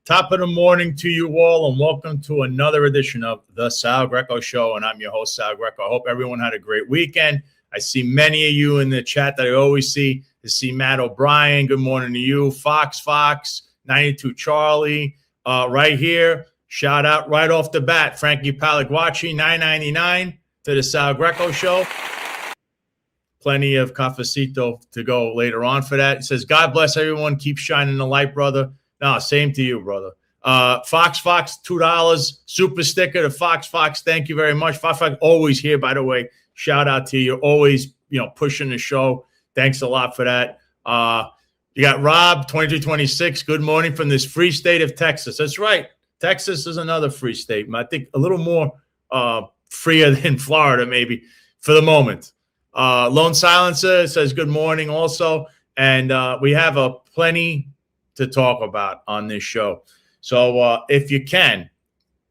Top of the morning to you all, and welcome to another edition of the Sal Greco Show. And I'm your host, Sal Greco. I hope everyone had a great weekend. I see many of you in the chat that I always see. I see Matt O'Brien. Good morning to you. Fox, 92 Charlie, right here. Shout out right off the bat, Frankie Palagwachi, $9.99 to the Sal Greco Show. Plenty of cafecito to go later on for that. It says, God bless everyone. Keep shining the light, brother. No, same to you, brother. Fox, $2. Super sticker to Fox. Thank you very much. Fox, always here, by the way. Shout out to you. You're always, pushing the show. Thanks a lot for that. You got Rob, 2226. Good morning from this free state of Texas. That's right. Texas is another free state. I think a little more freer than Florida, maybe, for the moment. Lone Silencer says good morning also. And we have plenty to talk about on this show. So if you can,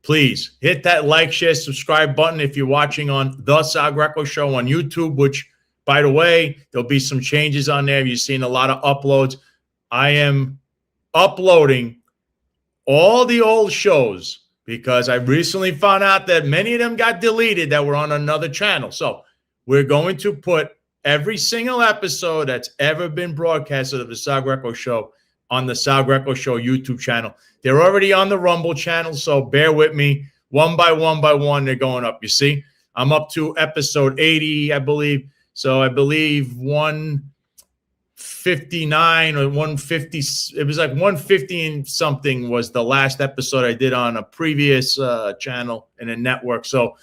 please hit that like, share, subscribe button if you're watching on the Sal Greco Show on YouTube, which, by the way, there'll be some changes on there. You've seen a lot of uploads. I am uploading all the old shows because I recently found out that many of them got deleted that were on another channel. So we're going to put every single episode that's ever been broadcasted of the Sal Greco Show on the Sal Greco Show YouTube channel. They're already on the Rumble channel, so bear with me. One by one, they're going up. You see, I'm up to episode 80, I believe. So I believe 159 or 150. It was like 150 and something was the last episode I did on a previous channel in a network. So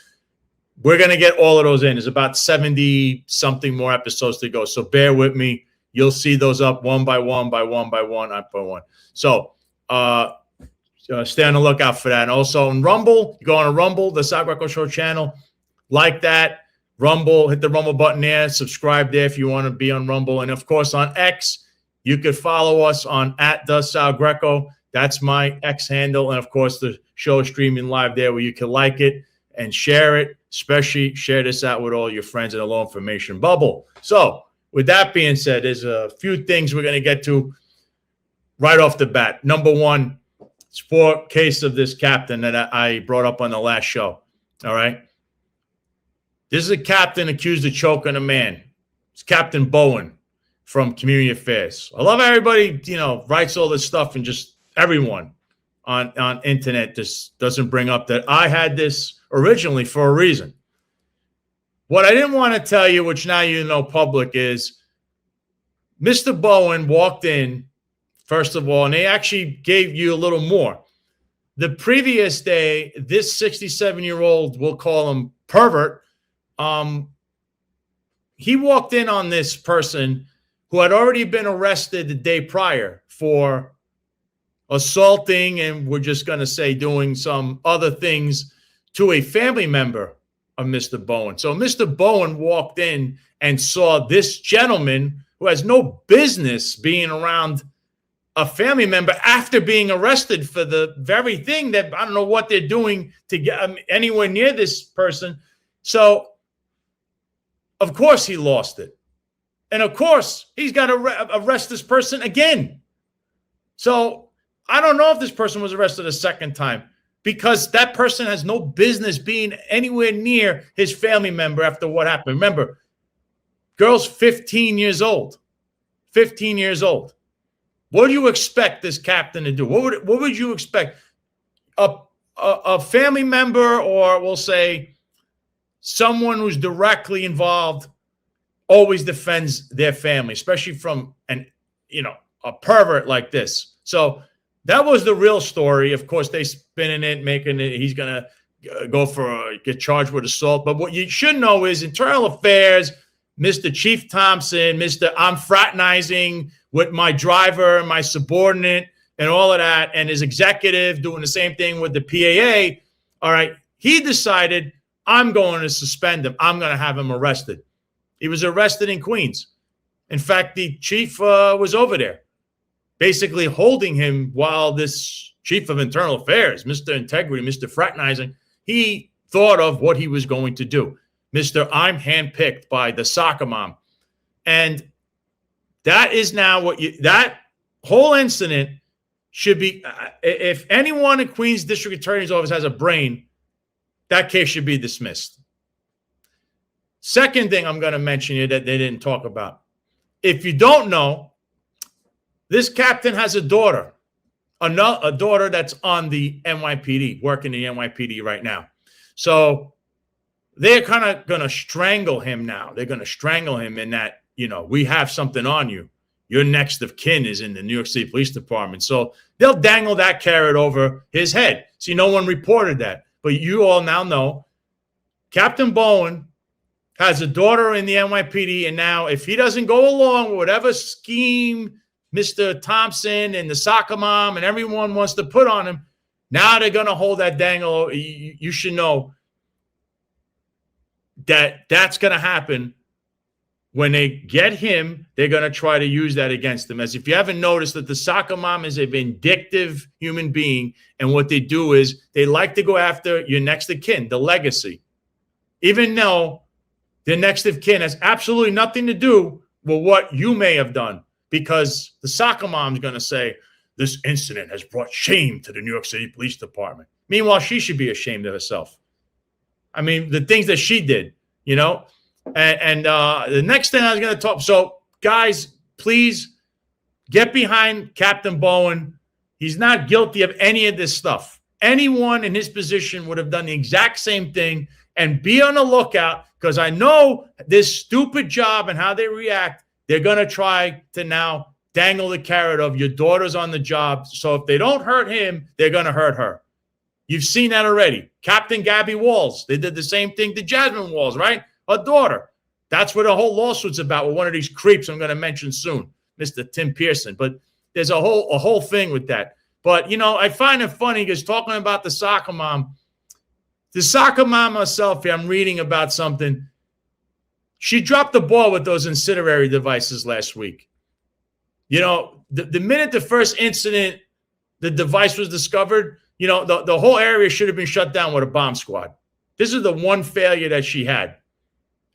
we're going to get all of those in. There's about 70 something more episodes to go. So bear with me. You'll see those up one by one. So stay on the lookout for that. And also on Rumble, you go on a Rumble, the Sal Greco Show channel, like that. Rumble, hit the Rumble button there. Subscribe there if you want to be on Rumble. And, of course, on X, you could follow us on @TheSalGreco. That's my X handle. And, of course, the show is streaming live there where you can like it and share it. Especially share this out with all your friends in a low information bubble. So, with that being said, there's a few things we're going to get to right off the bat. Number one, sport case of this captain that I brought up on the last show. All right. This is a captain accused of choking a man. It's Captain Bowen from Community Affairs. I love everybody, writes all this stuff, and just everyone on internet just doesn't bring up that I had this originally for a reason. What I didn't want to tell you, which now you know public, is Mr. Bowen walked in, first of all, and they actually gave you a little more. The previous day, this 67-year-old, we'll call him pervert, he walked in on this person who had already been arrested the day prior for assaulting, and we're just going to say doing some other things to a family member of Mr. Bowen. So Mr. Bowen walked in and saw this gentleman who has no business being around a family member after being arrested for the very thing that I don't know what they're doing to get anywhere near this person. So, of course, he lost it. And, of course, he's got to arrest this person again. So I don't know if this person was arrested a second time, because that person has no business being anywhere near his family member after what happened. Remember, girl's 15 years old. 15 years old. What do you expect this captain to do? What would you expect? A family member, or we'll say someone who's directly involved, always defends their family, especially from a pervert like this. So that was the real story. Of course, they spinning it, making it. He's going to get charged with assault. But what you should know is internal affairs, Mr. Chief Thompson, Mr. I'm fraternizing with my driver, my subordinate, and all of that, and his executive doing the same thing with the PAA. All right. He decided, I'm going to suspend him. I'm going to have him arrested. He was arrested in Queens. In fact, the chief was over there, basically holding him while this chief of internal affairs, Mr. Integrity, Mr. Fraternizing, he thought of what he was going to do. Mr. I'm handpicked by the soccer mom. And that is now that whole incident should be, if anyone in Queens District Attorney's Office has a brain, that case should be dismissed. Second thing I'm going to mention here that they didn't talk about. If you don't know, this captain has a daughter, a daughter that's on the NYPD, working the NYPD right now. So they're kind of going to strangle him now. They're going to strangle him in that, you know, we have something on you. Your next of kin is in the New York City Police Department. So they'll dangle that carrot over his head. See, no one reported that. But you all now know Captain Bowen has a daughter in the NYPD. And now if he doesn't go along with whatever scheme Mr. Thompson and the soccer mom and everyone wants to put on him, now they're going to hold that dangle. You should know that that's going to happen. When they get him, they're going to try to use that against him. As if you haven't noticed that the soccer mom is a vindictive human being, and what they do is they like to go after your next of kin, the legacy, even though the next of kin has absolutely nothing to do with what you may have done, because the soccer mom's going to say, this incident has brought shame to the New York City Police Department. Meanwhile, she should be ashamed of herself. I mean, the things that she did, you know. And the next thing I was going to talk. So, guys, please get behind Captain Bowen. He's not guilty of any of this stuff. Anyone in his position would have done the exact same thing. And be on the lookout, because I know this stupid job and how they react. They're going to try to now dangle the carrot of your daughter's on the job. So if they don't hurt him, they're going to hurt her. You've seen that already. Captain Gabby Walls. They did the same thing to Jasmine Walls, right? Her daughter. That's what the whole lawsuit's about with one of these creeps I'm going to mention soon, Mr. Tim Pearson. But there's a whole thing with that. But, you know, I find it funny because talking about the soccer mom herself here, I'm reading about something. She dropped the ball with those incendiary devices last week. You know, the minute the first incident, the device was discovered, you know, the whole area should have been shut down with a bomb squad. This is the one failure that she had.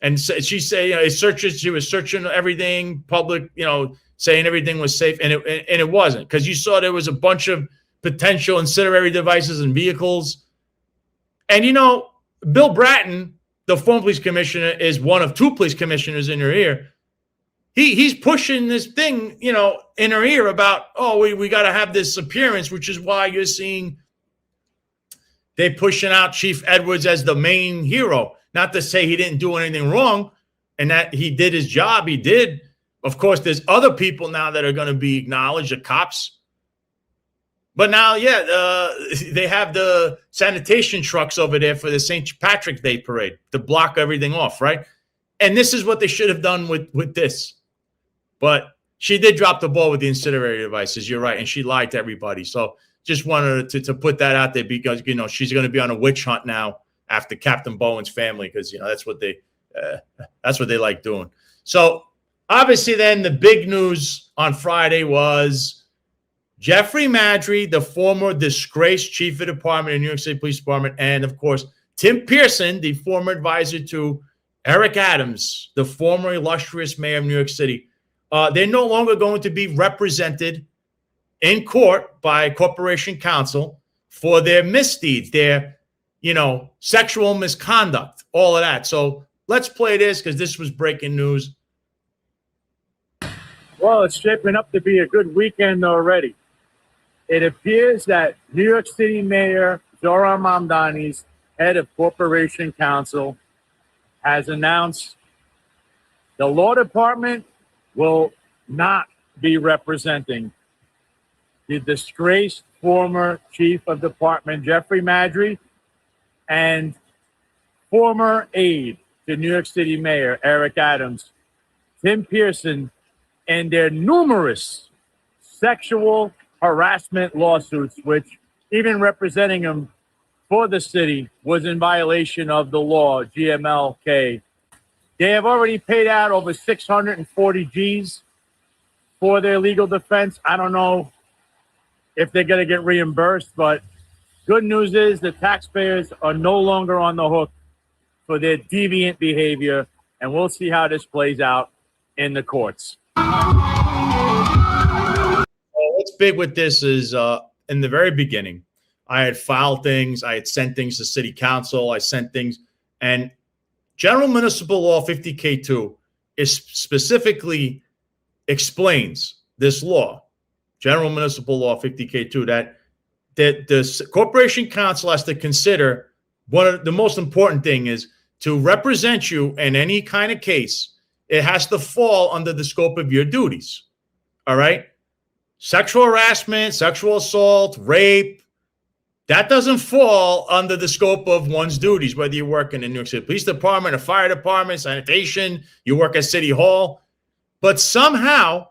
And she said, you know, she was searching everything public, you know, saying everything was safe. And it wasn't, because you saw there was a bunch of potential incendiary devices and vehicles. And, you know, Bill Bratton, the former police commissioner, is one of two police commissioners in her ear. He's pushing this thing, you know, in her ear about, oh, we got to have this appearance, which is why you're seeing they pushing out Chief Edwards as the main hero. Not to say he didn't do anything wrong and that he did his job. He did. Of course, there's other people now that are going to be acknowledged, the cops. But now, they have the sanitation trucks over there for the St. Patrick's Day parade to block everything off, right? And this is what they should have done with this. But she did drop the ball with the incendiary devices. You're right. And she lied to everybody. So just wanted to put that out there because, you know, she's going to be on a witch hunt now after Captain Bowen's family, because, you know, that's what they like doing. So obviously then the big news on Friday was Jeffrey Maddrey, the former disgraced chief of department in New York City Police Department, and of course Tim Pearson, the former advisor to Eric Adams, the former illustrious mayor of New York City. They're no longer going to be represented in court by corporation counsel for their misdeeds, their, you know, sexual misconduct, all of that. So let's play this because this was breaking news. Well, it's shaping up to be a good weekend already. It appears that New York City Mayor Zohran Mamdani's head of corporation counsel has announced the law department will not be representing the disgraced former chief of department Jeffrey Maddrey and former aide to New York City Mayor Eric Adams, Tim Pearson, and their numerous sexual harassment lawsuits, which even representing them for the city was in violation of the law, GMLK. They have already paid out over 640 G's for their legal defense. I don't know if they're going to get reimbursed, but good news is the taxpayers are no longer on the hook for their deviant behavior, and we'll see how this plays out in the courts. Let's big with this is in the very beginning, I had filed things, I had sent things to city council, I sent things, and General Municipal Law 50K2 is specifically explains this law, General Municipal Law 50K2, that the Corporation Council has to consider one of the most important thing is to represent you in any kind of case. It has to fall under the scope of your duties. All right. Sexual harassment, sexual assault, rape, that doesn't fall under the scope of one's duties, whether you work in the New York City Police Department, a fire department, sanitation, you work at City Hall. But somehow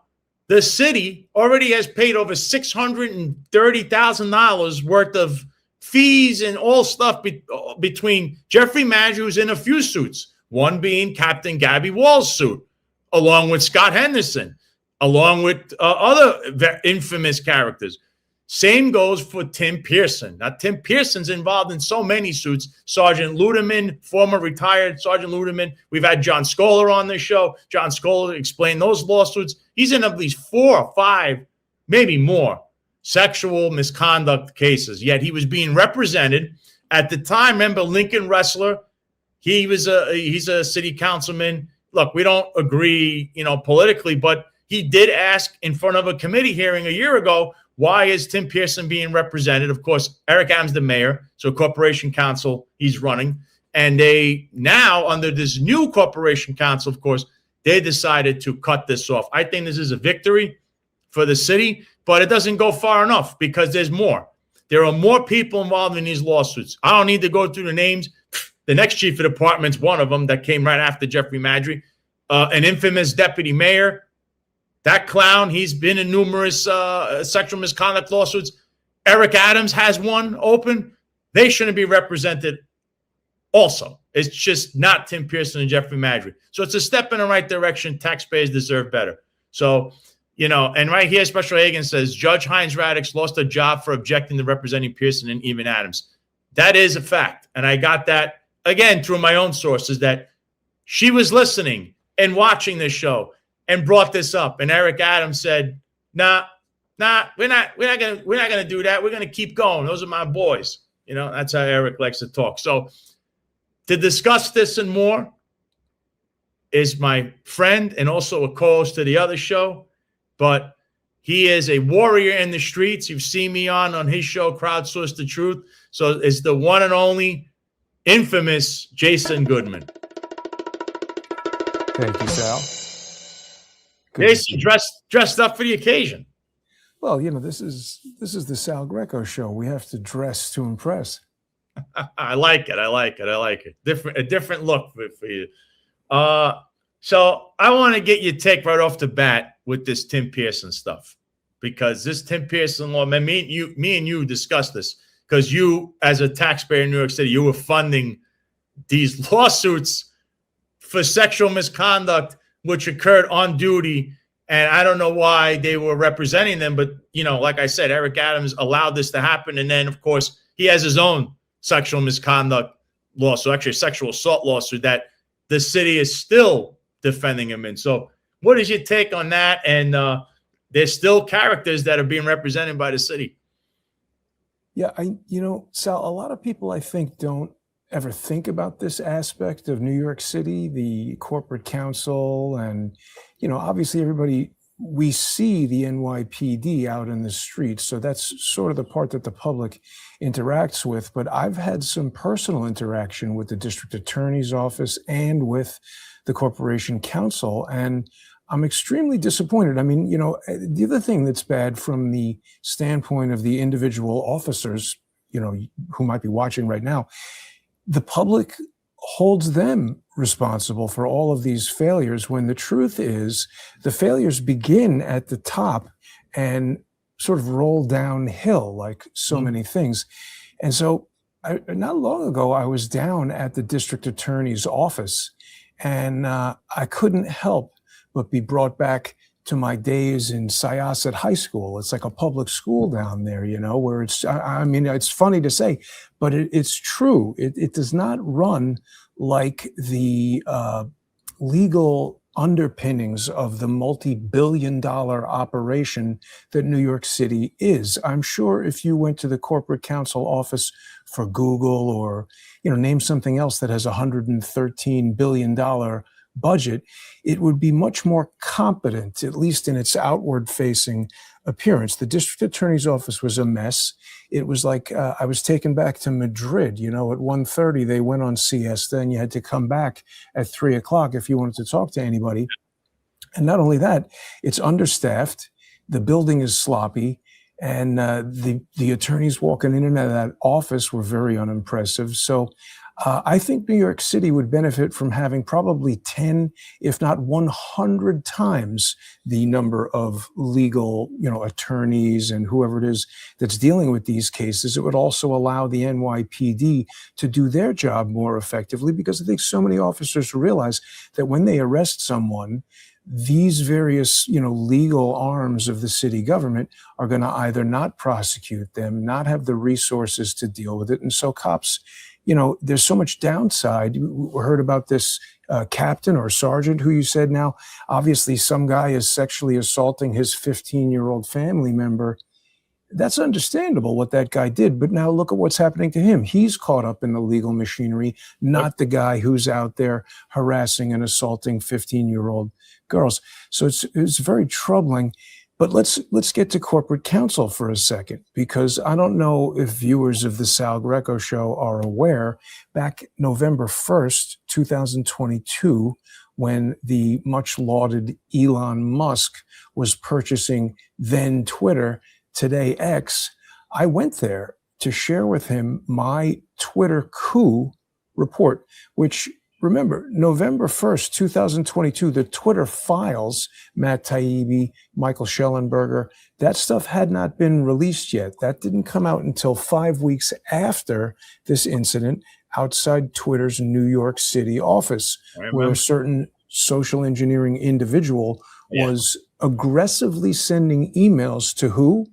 the city already has paid over $630,000 worth of fees and all stuff between Jeffrey Madge, who's in a few suits, one being Captain Gabby Wall's suit, along with Scott Henderson, along with other infamous characters. Same goes for Tim Pearson. Now, Tim Pearson's involved in so many suits. Sergeant Ludeman, former retired Sergeant Ludeman. We've had John Scholar on this show. John Scholar explained those lawsuits. He's in at least 4 or 5, maybe more, sexual misconduct cases. Yet he was being represented at the time. Remember Lincoln Wrestler? He's a city councilman. Look, we don't agree, politically, but he did ask in front of a committee hearing a year ago, why is Tim Pearson being represented? Of course, Eric Adams, the mayor, so Corporation Council, he's running. And they now, under this new Corporation Council, of course, they decided to cut this off. I think this is a victory for the city, but it doesn't go far enough because there's more. There are more people involved in these lawsuits. I don't need to go through the names. The next chief of department's one of them that came right after Jeffrey Madge, an infamous deputy mayor. That clown, he's been in numerous sexual misconduct lawsuits. Eric Adams has one open. They shouldn't be represented also. It's just not Tim Pearson and Jeffrey Madge. So it's a step in the right direction. Taxpayers deserve better. So, and right here, Special Hagan says, Judge Heinz Radix lost a job for objecting to representing Pearson and even Adams. That is a fact. And I got that, again, through my own sources, that she was listening and watching this show and brought this up. And Eric Adams said, nah, we're not gonna do that. We're gonna keep going. Those are my boys. That's how Eric likes to talk. So to discuss this and more is my friend and also a co-host to the other show, but he is a warrior in the streets. You've seen me on his show, Crowdsource the Truth. So it's the one and only infamous Jason Goodman. Thank you, Sal. Jason dressed up for the occasion. Well, this is the Sal Greco Show. We have to dress to impress. I like it. A different look for you. So I want to get your take right off the bat with this Tim Pearson stuff, because this Tim Pearson law, man, me and you discussed this, because you, as a taxpayer in New York City, you were funding these lawsuits for sexual misconduct which occurred on duty. And I don't know why they were representing them. But, like I said, Eric Adams allowed this to happen. And then, of course, he has his own sexual misconduct lawsuit, actually a sexual assault lawsuit that the city is still defending him in. So what is your take on that? And there's still characters that are being represented by the city. Yeah, Sal, a lot of people, I think, don't ever think about this aspect of New York City, the corporate council, and, obviously we see the NYPD out in the streets. So that's sort of the part that the public interacts with. But I've had some personal interaction with the district attorney's office and with the corporation council, and I'm extremely disappointed. I mean, the other thing that's bad from the standpoint of the individual officers, who might be watching right now, the public holds them responsible for all of these failures, when the truth is the failures begin at the top and sort of roll downhill like so many things. And so not long ago, I was down at the district attorney's office, and I couldn't help but be brought back to my days in Syosset High School. It's like a public school down there, where it's funny to say, but it's true. It does not run like the legal underpinnings of the multi-billion-dollar operation that New York City is. I'm sure if you went to the corporate counsel office for Google or, name something else that has $113 billion budget, it would be much more competent, at least in its outward-facing appearance. The district attorney's office was a mess. It was like I was taken back to Madrid. At 1:30 they went on siesta, and you had to come back at 3 o'clock if you wanted to talk to anybody. And not only that, it's understaffed. The building is sloppy, and the attorneys walking in and out of that office were very unimpressive. So I think New York City would benefit from having probably 10, if not 100 times the number of legal, attorneys and whoever it is that's dealing with these cases. It would also allow the NYPD to do their job more effectively, because I think so many officers realize that when they arrest someone, these various, legal arms of the city government are going to either not prosecute them, not have the resources to deal with it. And so cops, there's so much downside. We heard about this captain or sergeant who you said now, obviously some guy is sexually assaulting his 15-year-old family member. That's understandable what that guy did. But now look at what's happening to him. He's caught up in the legal machinery, not the guy who's out there harassing and assaulting 15-year-old girls. So it's very troubling. But let's get to corporate counsel for a second, because I don't know if viewers of the Sal Greco Show are aware, back November 1st, 2022, when the much lauded Elon Musk was purchasing then Twitter, today X, I went there to share with him my Twitter coup report, which, remember, November 1st, 2022, the Twitter files, Matt Taibbi, Michael Schellenberger, that stuff had not been released yet. That didn't come out until 5 weeks after this incident outside Twitter's New York City office, where a certain social engineering individual was aggressively sending emails to who?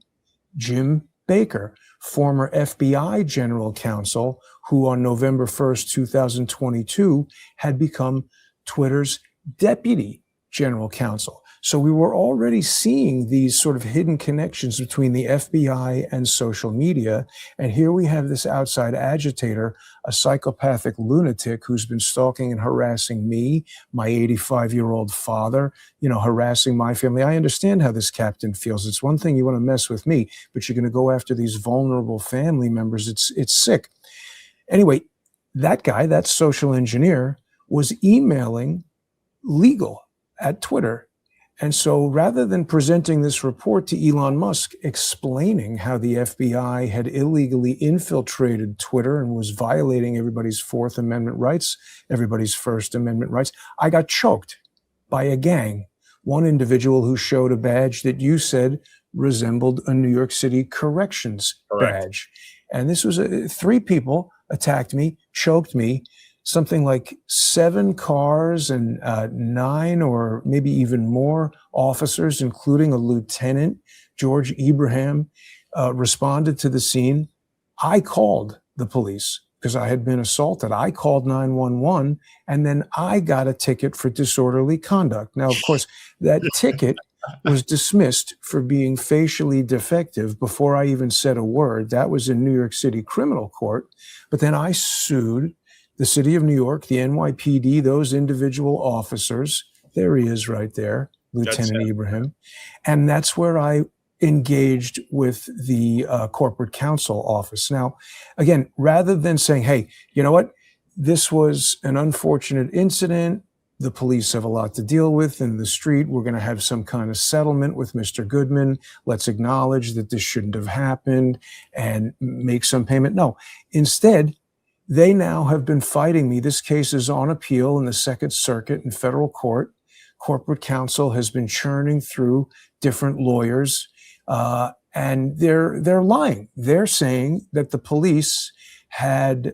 Jim Baker, former FBI general counsel, who on November 1st, 2022, had become Twitter's deputy general counsel. So we were already seeing these sort of hidden connections between the FBI and social media. And here we have this outside agitator, a psychopathic lunatic who's been stalking and harassing me, my 85-year-old father, harassing my family. I understand how this captain feels. It's one thing you want to mess with me, but you're going to go after these vulnerable family members. It's sick. Anyway, that guy, that social engineer, was emailing legal at Twitter. And so rather than presenting this report to Elon Musk explaining how the FBI had illegally infiltrated Twitter and was violating everybody's Fourth Amendment rights, everybody's First Amendment rights, I got choked by a gang. One individual who showed a badge that you said resembled a New York City corrections badge. And this was 3 people attacked me, choked me. Something like 7 cars and 9 or maybe even more officers, including a lieutenant, George Ibrahim, responded to the scene. I called the police because I had been assaulted. I called 911, and then I got a ticket for disorderly conduct. Now, of course, that ticket was dismissed for being facially defective before I even said a word. That was in New York City criminal court. But then I sued the city of New York, the NYPD, those individual officers. There he is right there, Lieutenant Ibrahim. And that's where I engaged with the corporate counsel office. Now, again, rather than saying, hey, you know what? This was an unfortunate incident. The police have a lot to deal with in the street. We're going to have some kind of settlement with Mr. Goodman. Let's acknowledge that this shouldn't have happened and make some payment. No, instead, they now have been fighting me. This case is on appeal in the Second Circuit in federal court. Corporate counsel has been churning through different lawyers, and they're lying. They're saying that the police had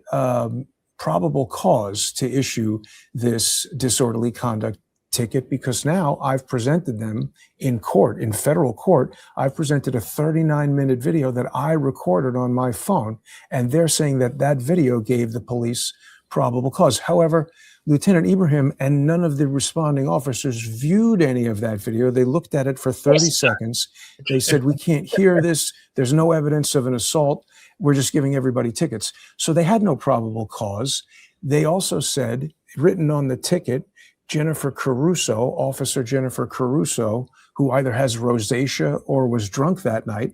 probable cause to issue this disorderly conduct ticket because now I've presented them in court, in federal court. I've presented a 39-minute video that I recorded on my phone, and they're saying that that video gave the police probable cause. However, Lieutenant Ibrahim and none of the responding officers viewed any of that video. They looked at it for 30 seconds. They said, we can't hear this. There's no evidence of an assault. We're just giving everybody tickets. So they had no probable cause. They also said, written on the ticket, Jennifer Caruso, Officer Jennifer Caruso, who either has rosacea or was drunk that night,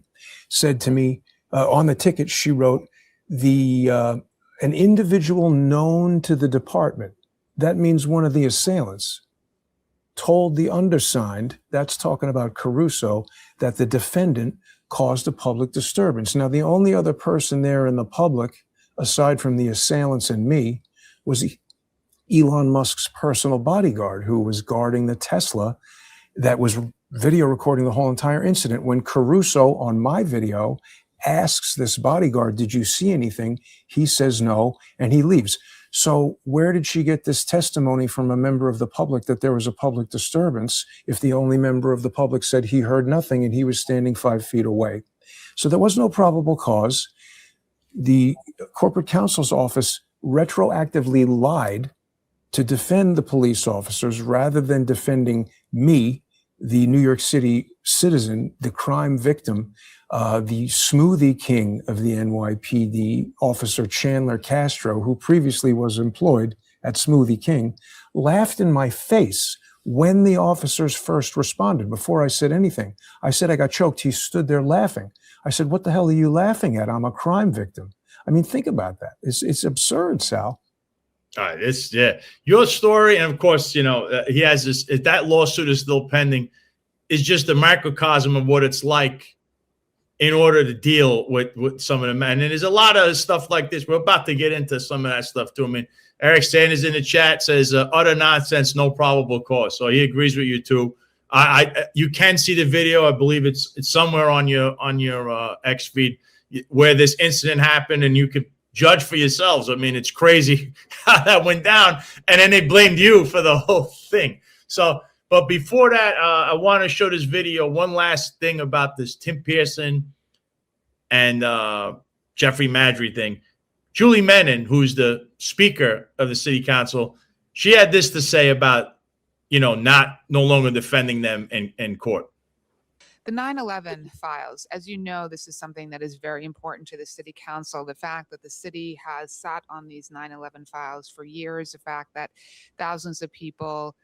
said to me, on the ticket, she wrote, an individual known to the department, that means one of the assailants, told the undersigned, that's talking about Caruso, that the defendant caused a public disturbance. Now, the only other person there in the public, aside from the assailants and me, was Elon Musk's personal bodyguard who was guarding the Tesla that was video recording the whole entire incident. When Caruso, on my video, asks this bodyguard, did you see anything? He says no, and he leaves. So where did she get this testimony from a member of the public that there was a public disturbance if the only member of the public said he heard nothing and he was standing 5 feet away? So there was no probable cause. The corporate counsel's office retroactively lied to defend the police officers rather than defending me, the New York City citizen, the crime victim, the smoothie king of the NYPD, Officer Chandler Castro, who previously was employed at Smoothie King, laughed in my face when the officers first responded. Before I said anything, I said I got choked. He stood there laughing. I said, what the hell are you laughing at? I'm a crime victim. I mean, think about that. It's absurd, Sal. Your story, and of course, he has this. That lawsuit is still pending. Is just a microcosm of what it's like in order to deal with some of the men. And there's a lot of stuff like this. We're about to get into some of that stuff too. I mean, Eric Sanders in the chat says utter nonsense, no probable cause. So he agrees with you too. You can see the video. I believe it's somewhere on your X feed where this incident happened, and you could judge for yourselves. I mean, it's crazy how that went down, and then they blamed you for the whole thing. So, but before that, I want to show this video. One last thing about this Tim Pearson and Jeffrey Madry thing. Julie Menon, who's the speaker of the city council, she had this to say about, no longer defending them in court. The 9/11 files, as you know, this is something that is very important to the city council. The fact that the city has sat on these 9/11 files for years, the fact that thousands of people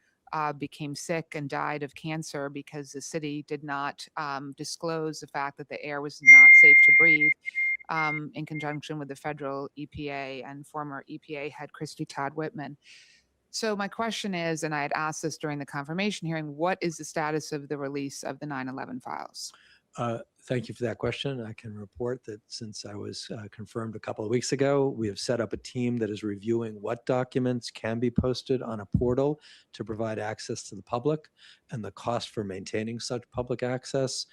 became sick and died of cancer because the city did not disclose the fact that the air was not safe to breathe, in conjunction with the federal EPA and former EPA head Christy Todd Whitman. So my question is, and I had asked this during the confirmation hearing, what is the status of the release of the 9/11 files? Thank you for that question. I can report that since I was confirmed a couple of weeks ago, we have set up a team that is reviewing what documents can be posted on a portal to provide access to the public and the cost for maintaining such public access,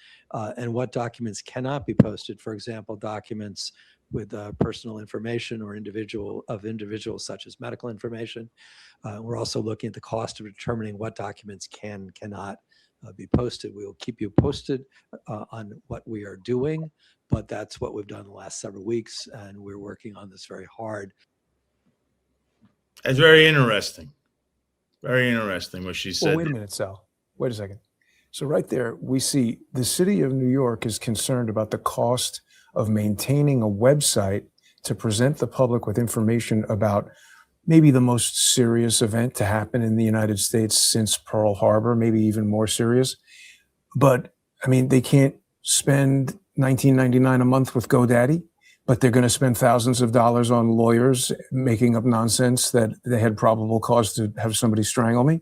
and what documents cannot be posted. For example, documents with personal information or individuals such as medical information. We're also looking at the cost of determining what documents cannot be posted. We will keep you posted on what we are doing, but that's what we've done the last several weeks, and we're working on this very hard. It's very interesting. Very interesting what she said. Well, wait a minute, Sal. Wait a second. So right there, we see the city of New York is concerned about the cost of maintaining a website to present the public with information about maybe the most serious event to happen in the United States since Pearl Harbor, maybe even more serious. But I mean, they can't spend $19.99 a month with GoDaddy, but they're going to spend thousands of dollars on lawyers making up nonsense that they had probable cause to have somebody strangle me.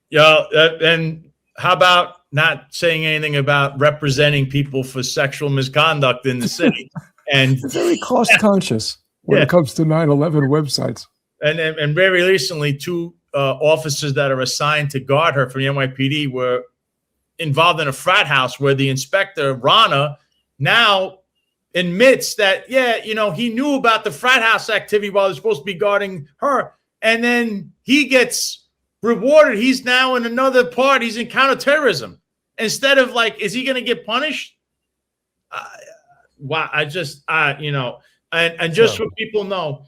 Yeah, and how about not saying anything about representing people for sexual misconduct in the city? And very cost conscious when it comes to 9/11 websites. And very recently, two officers that are assigned to guard her from the NYPD were involved in a frat house where the inspector, Rana, now admits that, he knew about the frat house activity while he was supposed to be guarding her. And then he gets rewarded. He's now in another part. He's in counterterrorism. Instead of is he going to get punished? Wow. And just so people know,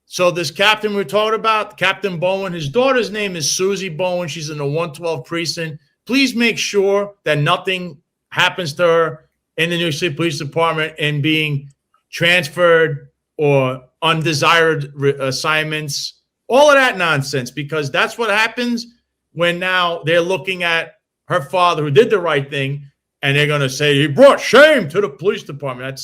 So this captain we're talking about, Captain Bowen, his daughter's name is Susie Bowen. She's in the 112 precinct. Please make sure that nothing happens to her in the New York City Police Department and being transferred or undesired assignments, all of that nonsense, because that's what happens when now they're looking at her father who did the right thing and they're going to say he brought shame to the police department.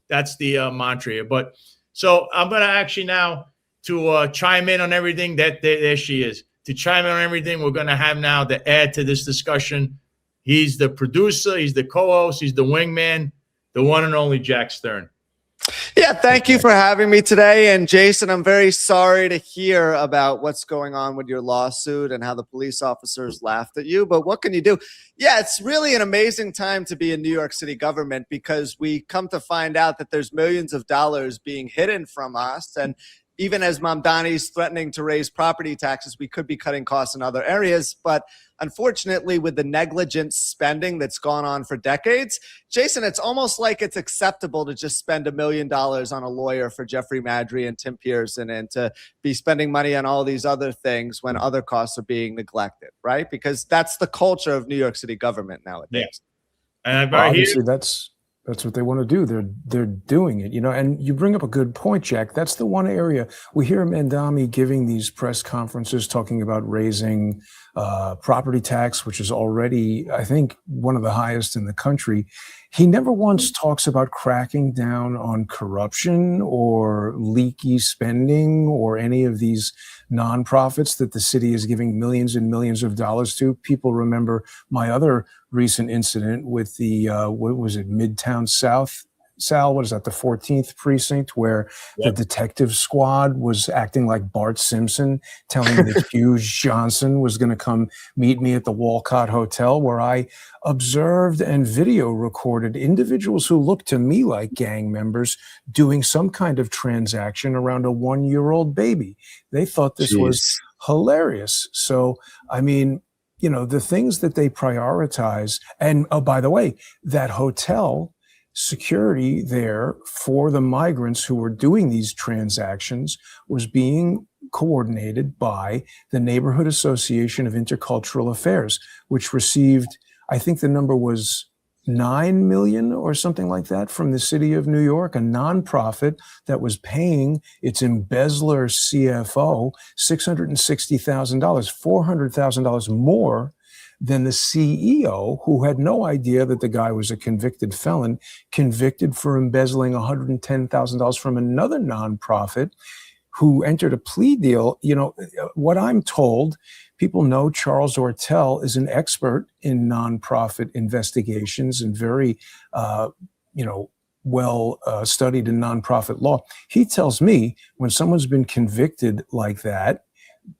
That's the mantra here. But so I'm going to actually now to chime in on everything. There she is. To chime in on everything, we're going to have now to add to this discussion. He's the producer. He's the co-host. He's the wingman, the one and only Jack Stern. Yeah, thank you for having me today. And Jason, I'm very sorry to hear about what's going on with your lawsuit and how the police officers laughed at you. But what can you do? Yeah, it's really an amazing time to be in New York City government, because we come to find out that there's millions of dollars being hidden from us. And even as Mamdani's threatening to raise property taxes, we could be cutting costs in other areas. But unfortunately, with the negligent spending that's gone on for decades, Jason, it's almost like it's acceptable to just spend $1 million on a lawyer for Jeffrey Madry and Tim Pearson and to be spending money on all these other things when other costs are being neglected, right? Because that's the culture of New York City government nowadays. Yeah. And obviously, that's what they want to do. They're doing it, and you bring up a good point, Jack. That's the one area we hear Mamdani giving these press conferences talking about raising property tax, which is already, I think, one of the highest in the country. He never once talks about cracking down on corruption or leaky spending or any of these nonprofits that the city is giving millions and millions of dollars to. People remember my other recent incident with the, what was it, Midtown South, Sal, what is that, the 14th precinct, where the detective squad was acting like Bart Simpson, telling me that Hugh Johnson was going to come meet me at the Walcott Hotel, where I observed and video recorded individuals who looked to me like gang members doing some kind of transaction around a 1-year-old baby. They thought this was hilarious. So, I mean, the things that they prioritize, and oh, by the way, that hotel security there for the migrants who were doing these transactions was being coordinated by the Neighborhood Association of Intercultural Affairs, which received, I think the number was 9 million or something like that from the city of New York, a nonprofit that was paying its embezzler CFO $660,000, $400,000 more than the CEO, who had no idea that the guy was a convicted felon, convicted for embezzling $110,000 from another nonprofit who entered a plea deal. What I'm told, people know Charles Ortel is an expert in nonprofit investigations and very, well studied in nonprofit law. He tells me when someone's been convicted like that,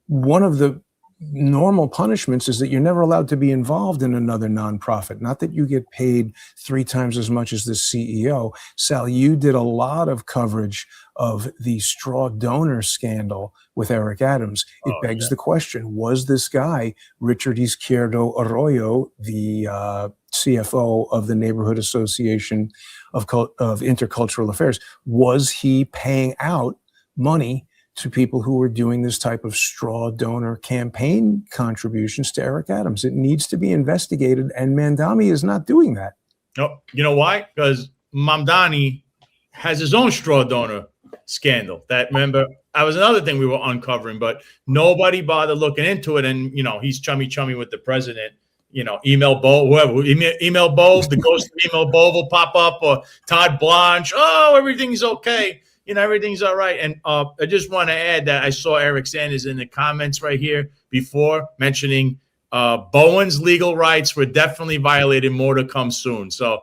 one of the normal punishments is that you're never allowed to be involved in another nonprofit. Not that you get paid 3 times as much as the CEO. Sal, you did a lot of coverage of the straw donor scandal with Eric Adams. It begs the question, was this guy, Richard Izquierdo Arroyo, the CFO of the Neighborhood Association of Intercultural Affairs, was he paying out money to people who were doing this type of straw donor campaign contributions to Eric Adams? It needs to be investigated, and Mamdani is not doing that. No, you know why? Because Mamdani has his own straw donor scandal. That was another thing we were uncovering, but nobody bothered looking into it. And he's chummy with the president. Email Bo, whoever, email Bo, the ghost of email Bo will pop up, or Todd Blanche. Oh, everything's okay. Everything's all right. And I just want to add that I saw Eric Sanders in the comments right here before mentioning Bowen's legal rights were definitely violated. More to come soon. So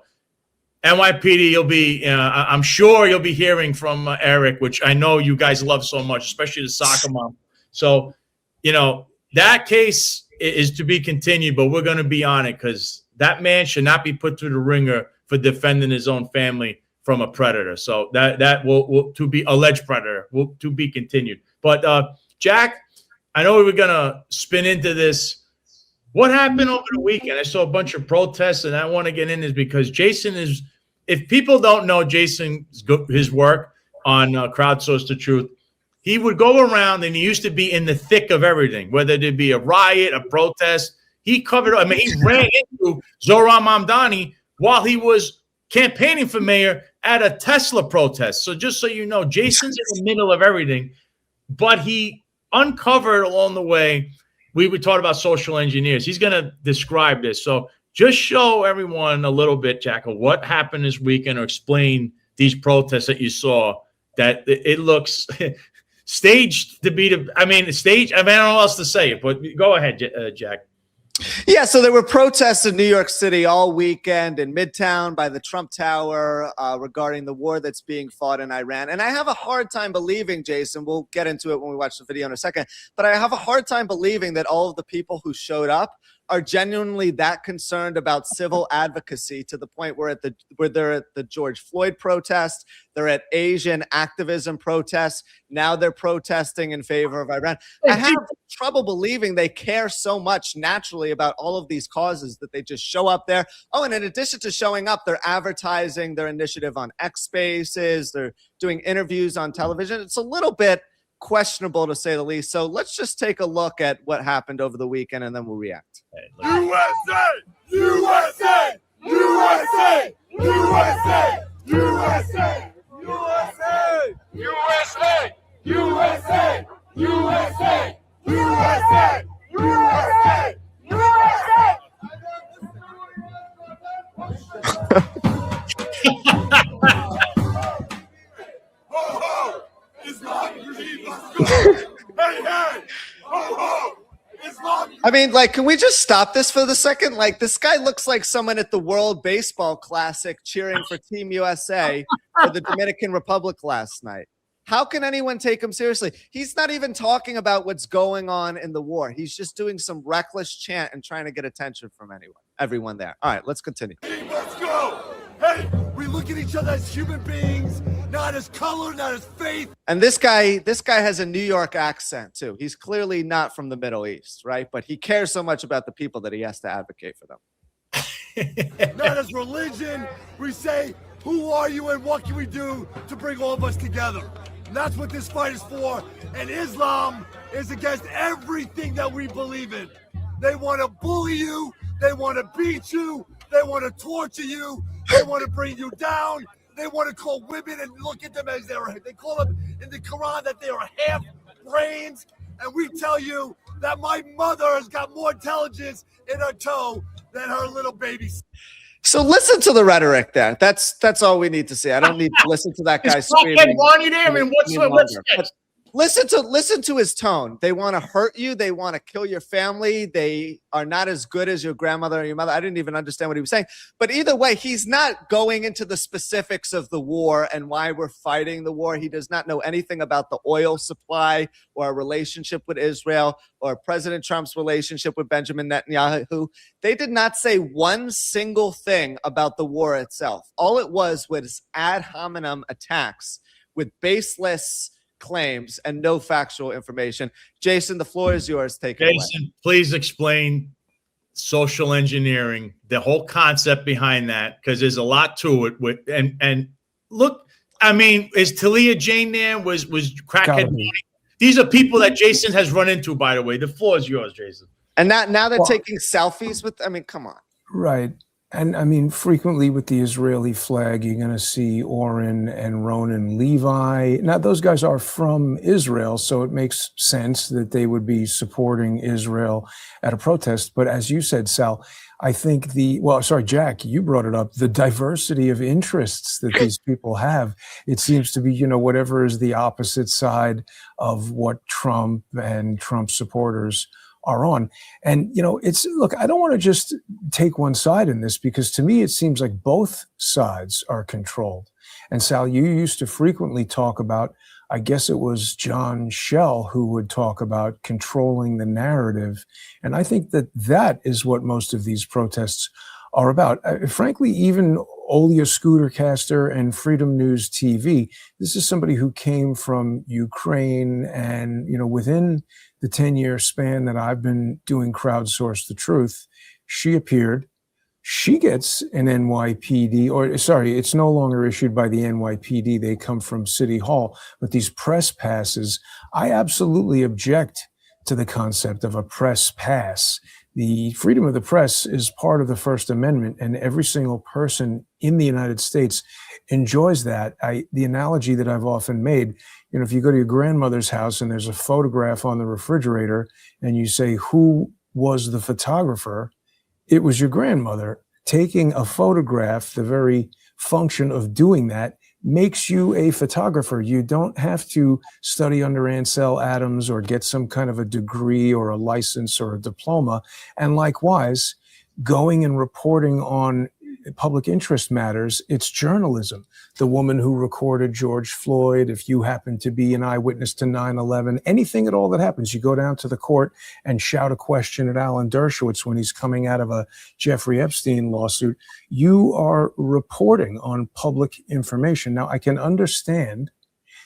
NYPD, I'm sure you'll be hearing from Eric, which I know you guys love so much, especially the soccer mom. So, that case is to be continued, but we're going to be on it, because that man should not be put through the ringer for defending his own family from a predator. So that will to be alleged predator will to be continued. But Jack, I know we were gonna spin into this. What happened over the weekend? I saw a bunch of protests, and I want to get in this because Jason is. If people don't know Jason's his work on Crowdsource the Truth, he would go around and he used to be in the thick of everything, whether there be a riot, a protest. He covered, I mean, he ran into Zohran Mamdani while he was campaigning for mayor at a Tesla protest. So just so you know, Jason's in the middle of everything, but he uncovered along the way. We would talk about social engineers. He's going to describe this. So just show everyone a little bit, Jack, of what happened this weekend, or explain these protests that you saw, that it looks staged to be staged. I don't know what else to say, but go ahead, Jack. Yeah, so there were protests in New York City all weekend in Midtown by the Trump Tower regarding the war that's being fought in Iran. And I have a hard time believing, Jason, we'll get into it when we watch the video in a second, but I have a hard time believing that all of the people who showed up are genuinely that concerned about civil advocacy, to the point where they're at the George Floyd protest, they're at Asian activism protests, now they're protesting in favor of Iran. I have trouble believing they care so much naturally about all of these causes that they just show up there. Oh, and in addition to showing up, they're advertising their initiative on X Spaces, they're doing interviews on television. It's a little bit questionable, to say the least. So let's just take a look at what happened over the weekend, and then we'll react. USA! USA! USA! USA! USA! USA! USA! USA! USA! USA! USA! USA! Ho ho! Islam regime, let's go! Hey hey! Ho ho! Islam. I mean, like, can we just stop this for the second? Like, this guy looks like someone at the World Baseball Classic cheering for Team USA for the Dominican Republic last night. How can anyone take him seriously? He's not even talking about what's going on in the war. He's just doing some reckless chant and trying to get attention from everyone there. All right, let's continue. Let's go. Hey, we look at each other as human beings, not as color, not as faith. And this guy has a New York accent too. He's clearly not from the Middle East, right? But he cares so much about the people that he has to advocate for them. Not as religion. We say, who are you and what can we do to bring all of us together? And that's what this fight is for. And Islam is against everything that we believe in. They want to bully you. They want to beat you. They want to torture you. They want to bring you down. They want to call women and look at them as they call them in the Quran that they are half brains. And we tell you that my mother has got more intelligence in her toe than her little baby. So listen to the rhetoric there. That's all we need to see. I don't need to listen to that guy screaming. Listen to his tone. They want to hurt you. They want to kill your family. They are not as good as your grandmother or your mother. I didn't even understand what he was saying. But either way, he's not going into the specifics of the war and why we're fighting the war. He does not know anything about the oil supply or our relationship with Israel or President Trump's relationship with Benjamin Netanyahu. They did not say one single thing about the war itself. All it was ad hominem attacks with baseless claims and no factual information. Jason, the floor is yours. Take it away. Jason, please explain social engineering, the whole concept behind that, because there's a lot to it. And look, I mean, is Talia Jane there? Was Crackhead? These are people that Jason has run into, by the way. The floor is yours, Jason. And now they're taking selfies with, I mean, come on. Right. And I mean, frequently with the Israeli flag, you're going to see Oren and Ronan Levi. Now, those guys are from Israel, so it makes sense that they would be supporting Israel at a protest. But as you said, Sal, I think Jack, you brought it up, the diversity of interests that these people have. It seems to be, whatever is the opposite side of what Trump and Trump supporters are on. And, look, I don't want to just take one side in this, because to me, it seems like both sides are controlled. And Sal, you used to frequently talk about, I guess it was John Schell who would talk about controlling the narrative. And I think that is what most of these protests are about. Frankly, even Olia Scootercaster and Freedom News TV, this is somebody who came from Ukraine, and, within the 10-year span that I've been doing Crowdsource the Truth, she appeared she gets an NYPD, or sorry, it's no longer issued by the NYPD. They come from City Hall. But these press passes, I absolutely object to the concept of a press pass. The freedom of the press is part of the First Amendment, and every single person in the United States enjoys that. The analogy that I've often made, if you go to your grandmother's house and there's a photograph on the refrigerator and you say, who was the photographer? It was your grandmother. Taking a photograph, the very function of doing that, makes you a photographer. You don't have to study under Ansel Adams or get some kind of a degree or a license or a diploma. And likewise, going and reporting on public interest matters, it's journalism. The woman who recorded George Floyd, if you happen to be an eyewitness to 9/11, anything at all that happens, you go down to the court and shout a question at Alan Dershowitz when he's coming out of a Jeffrey Epstein lawsuit, you are reporting on public information. Now, I can understand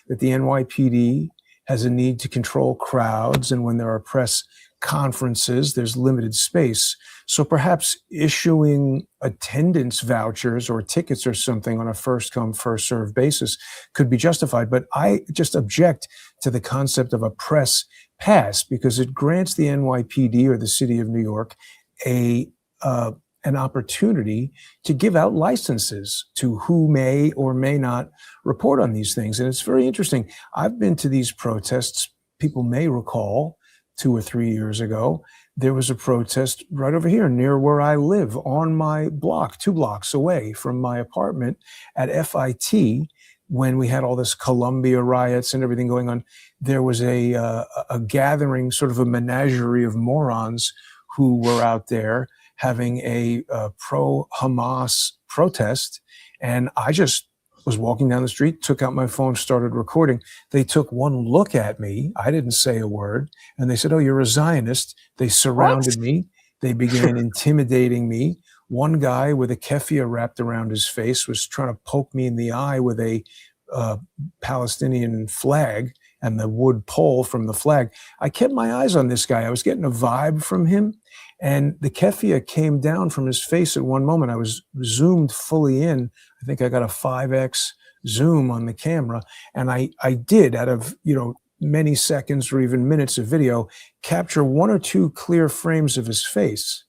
that the NYPD has a need to control crowds, and when there are press conferences, there's limited space. So perhaps issuing attendance vouchers or tickets or something on a first come, first served basis could be justified. But I just object to the concept of a press pass because it grants the NYPD or the city of New York an opportunity to give out licenses to who may or may not report on these things. And it's very interesting. I've been to these protests. People may recall 2 or 3 years ago, there was a protest right over here near where I live on my block, 2 blocks away from my apartment at FIT. When we had all this Columbia riots and everything going on, there was a gathering, sort of a menagerie of morons who were out there having a pro-Hamas protest. And I just was walking down the street, took out my phone, started recording. They took one look at me. I didn't say a word. And they said, "Oh, you're a Zionist." They surrounded me. They began intimidating me. One guy with a keffiyeh wrapped around his face was trying to poke me in the eye with a Palestinian flag and the wood pole from the flag. I kept my eyes on this guy. I was getting a vibe from him. And the keffiyeh came down from his face at one moment. I was zoomed fully in. I think I got a 5X zoom on the camera. And I did, out of, many seconds or even minutes of video, capture 1 or 2 clear frames of his face.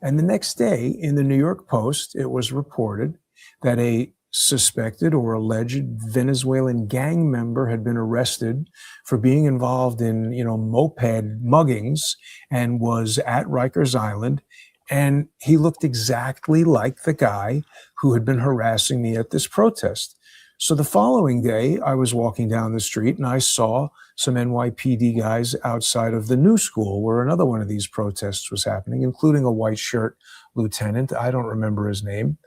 And the next day in the New York Post, it was reported that a suspected or alleged Venezuelan gang member had been arrested for being involved in, moped muggings and was at Rikers Island. And he looked exactly like the guy who had been harassing me at this protest. So the following day, I was walking down the street and I saw some NYPD guys outside of the New School where another one of these protests was happening, including a white shirt lieutenant. I don't remember his name.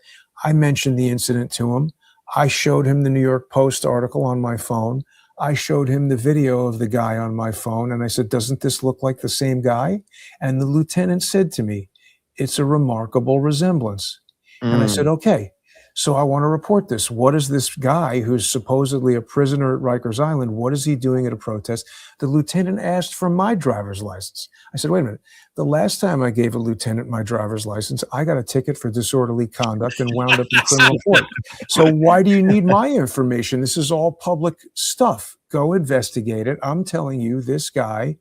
I mentioned the incident to him. I showed him the New York Post article on my phone. I showed him the video of the guy on my phone. And I said, "Doesn't this look like the same guy?" And the lieutenant said to me, "It's a remarkable resemblance." And I said, "Okay, so I want to report this. What is this guy who's supposedly a prisoner at Rikers Island? What is he doing at a protest?" The lieutenant asked for my driver's license. I said, "Wait a minute. The last time I gave a lieutenant my driver's license, I got a ticket for disorderly conduct and wound up in criminal court. So why do you need my information? This is all public stuff. Go investigate it. I'm telling you, this guy,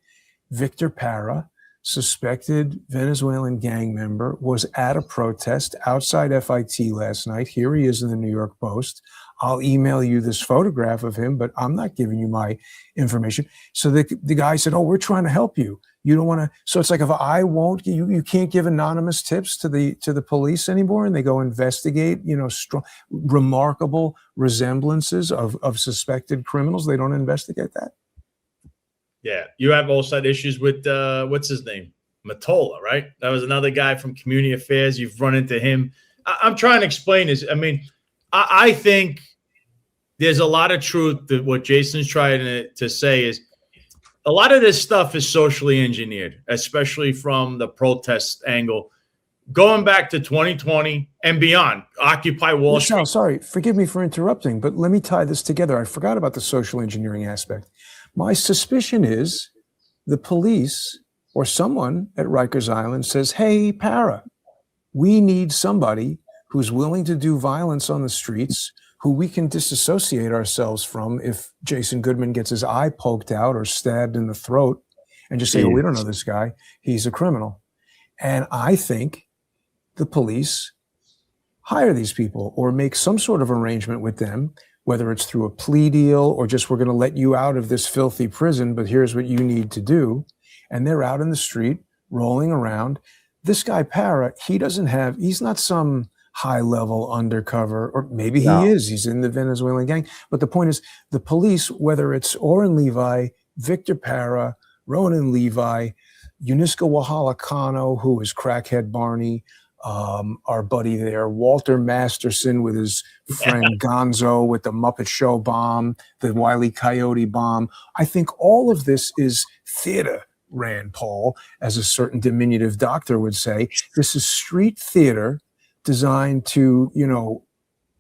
Victor Parra, suspected Venezuelan gang member, was at a protest outside FIT last night. Here he is in the New York Post. I'll email you this photograph of him, but I'm not giving you my information." So the guy said, "Oh, we're trying to help you. You don't want to." So it's like, if I won't, you can't give anonymous tips to the police anymore, and they go investigate, strong, remarkable resemblances of suspected criminals. They don't investigate that. Yeah, you have also had issues with what's his name, Matola, right? That was another guy from Community Affairs. You've run into him. I'm trying to explain this. I mean, I think there's a lot of truth that what Jason's trying to say is a lot of this stuff is socially engineered, especially from the protest angle. Going back to 2020 and beyond, Occupy Wall Street. Sorry, forgive me for interrupting, but let me tie this together. I forgot about the social engineering aspect. My suspicion is the police or someone at Rikers Island says, "Hey, Parra, We need somebody who's willing to do violence on the streets, who we can disassociate ourselves from if Jason Goodman gets his eye poked out or stabbed in the throat, and just say, oh, we don't know this guy. He's a criminal. And I think the police hire these people or make some sort of arrangement with them, whether it's through a plea deal or just we're going to let you out of this filthy prison, but here's what you need to do. And they're out in the street rolling around. This guy Para, he's not some high level undercover, or maybe he is. He's in the Venezuelan gang. But the point is, the police, whether it's Oren Levi, Victor Para, Ronan Levi, Unisco Wahala Kano, who is Crackhead Barney, our buddy there, Walter Masterson with his friend Gonzo with the Muppet Show bomb, the Wile E. Coyote bomb. I think all of this is theater, Rand Paul, as a certain diminutive doctor would say. This is street theater designed to,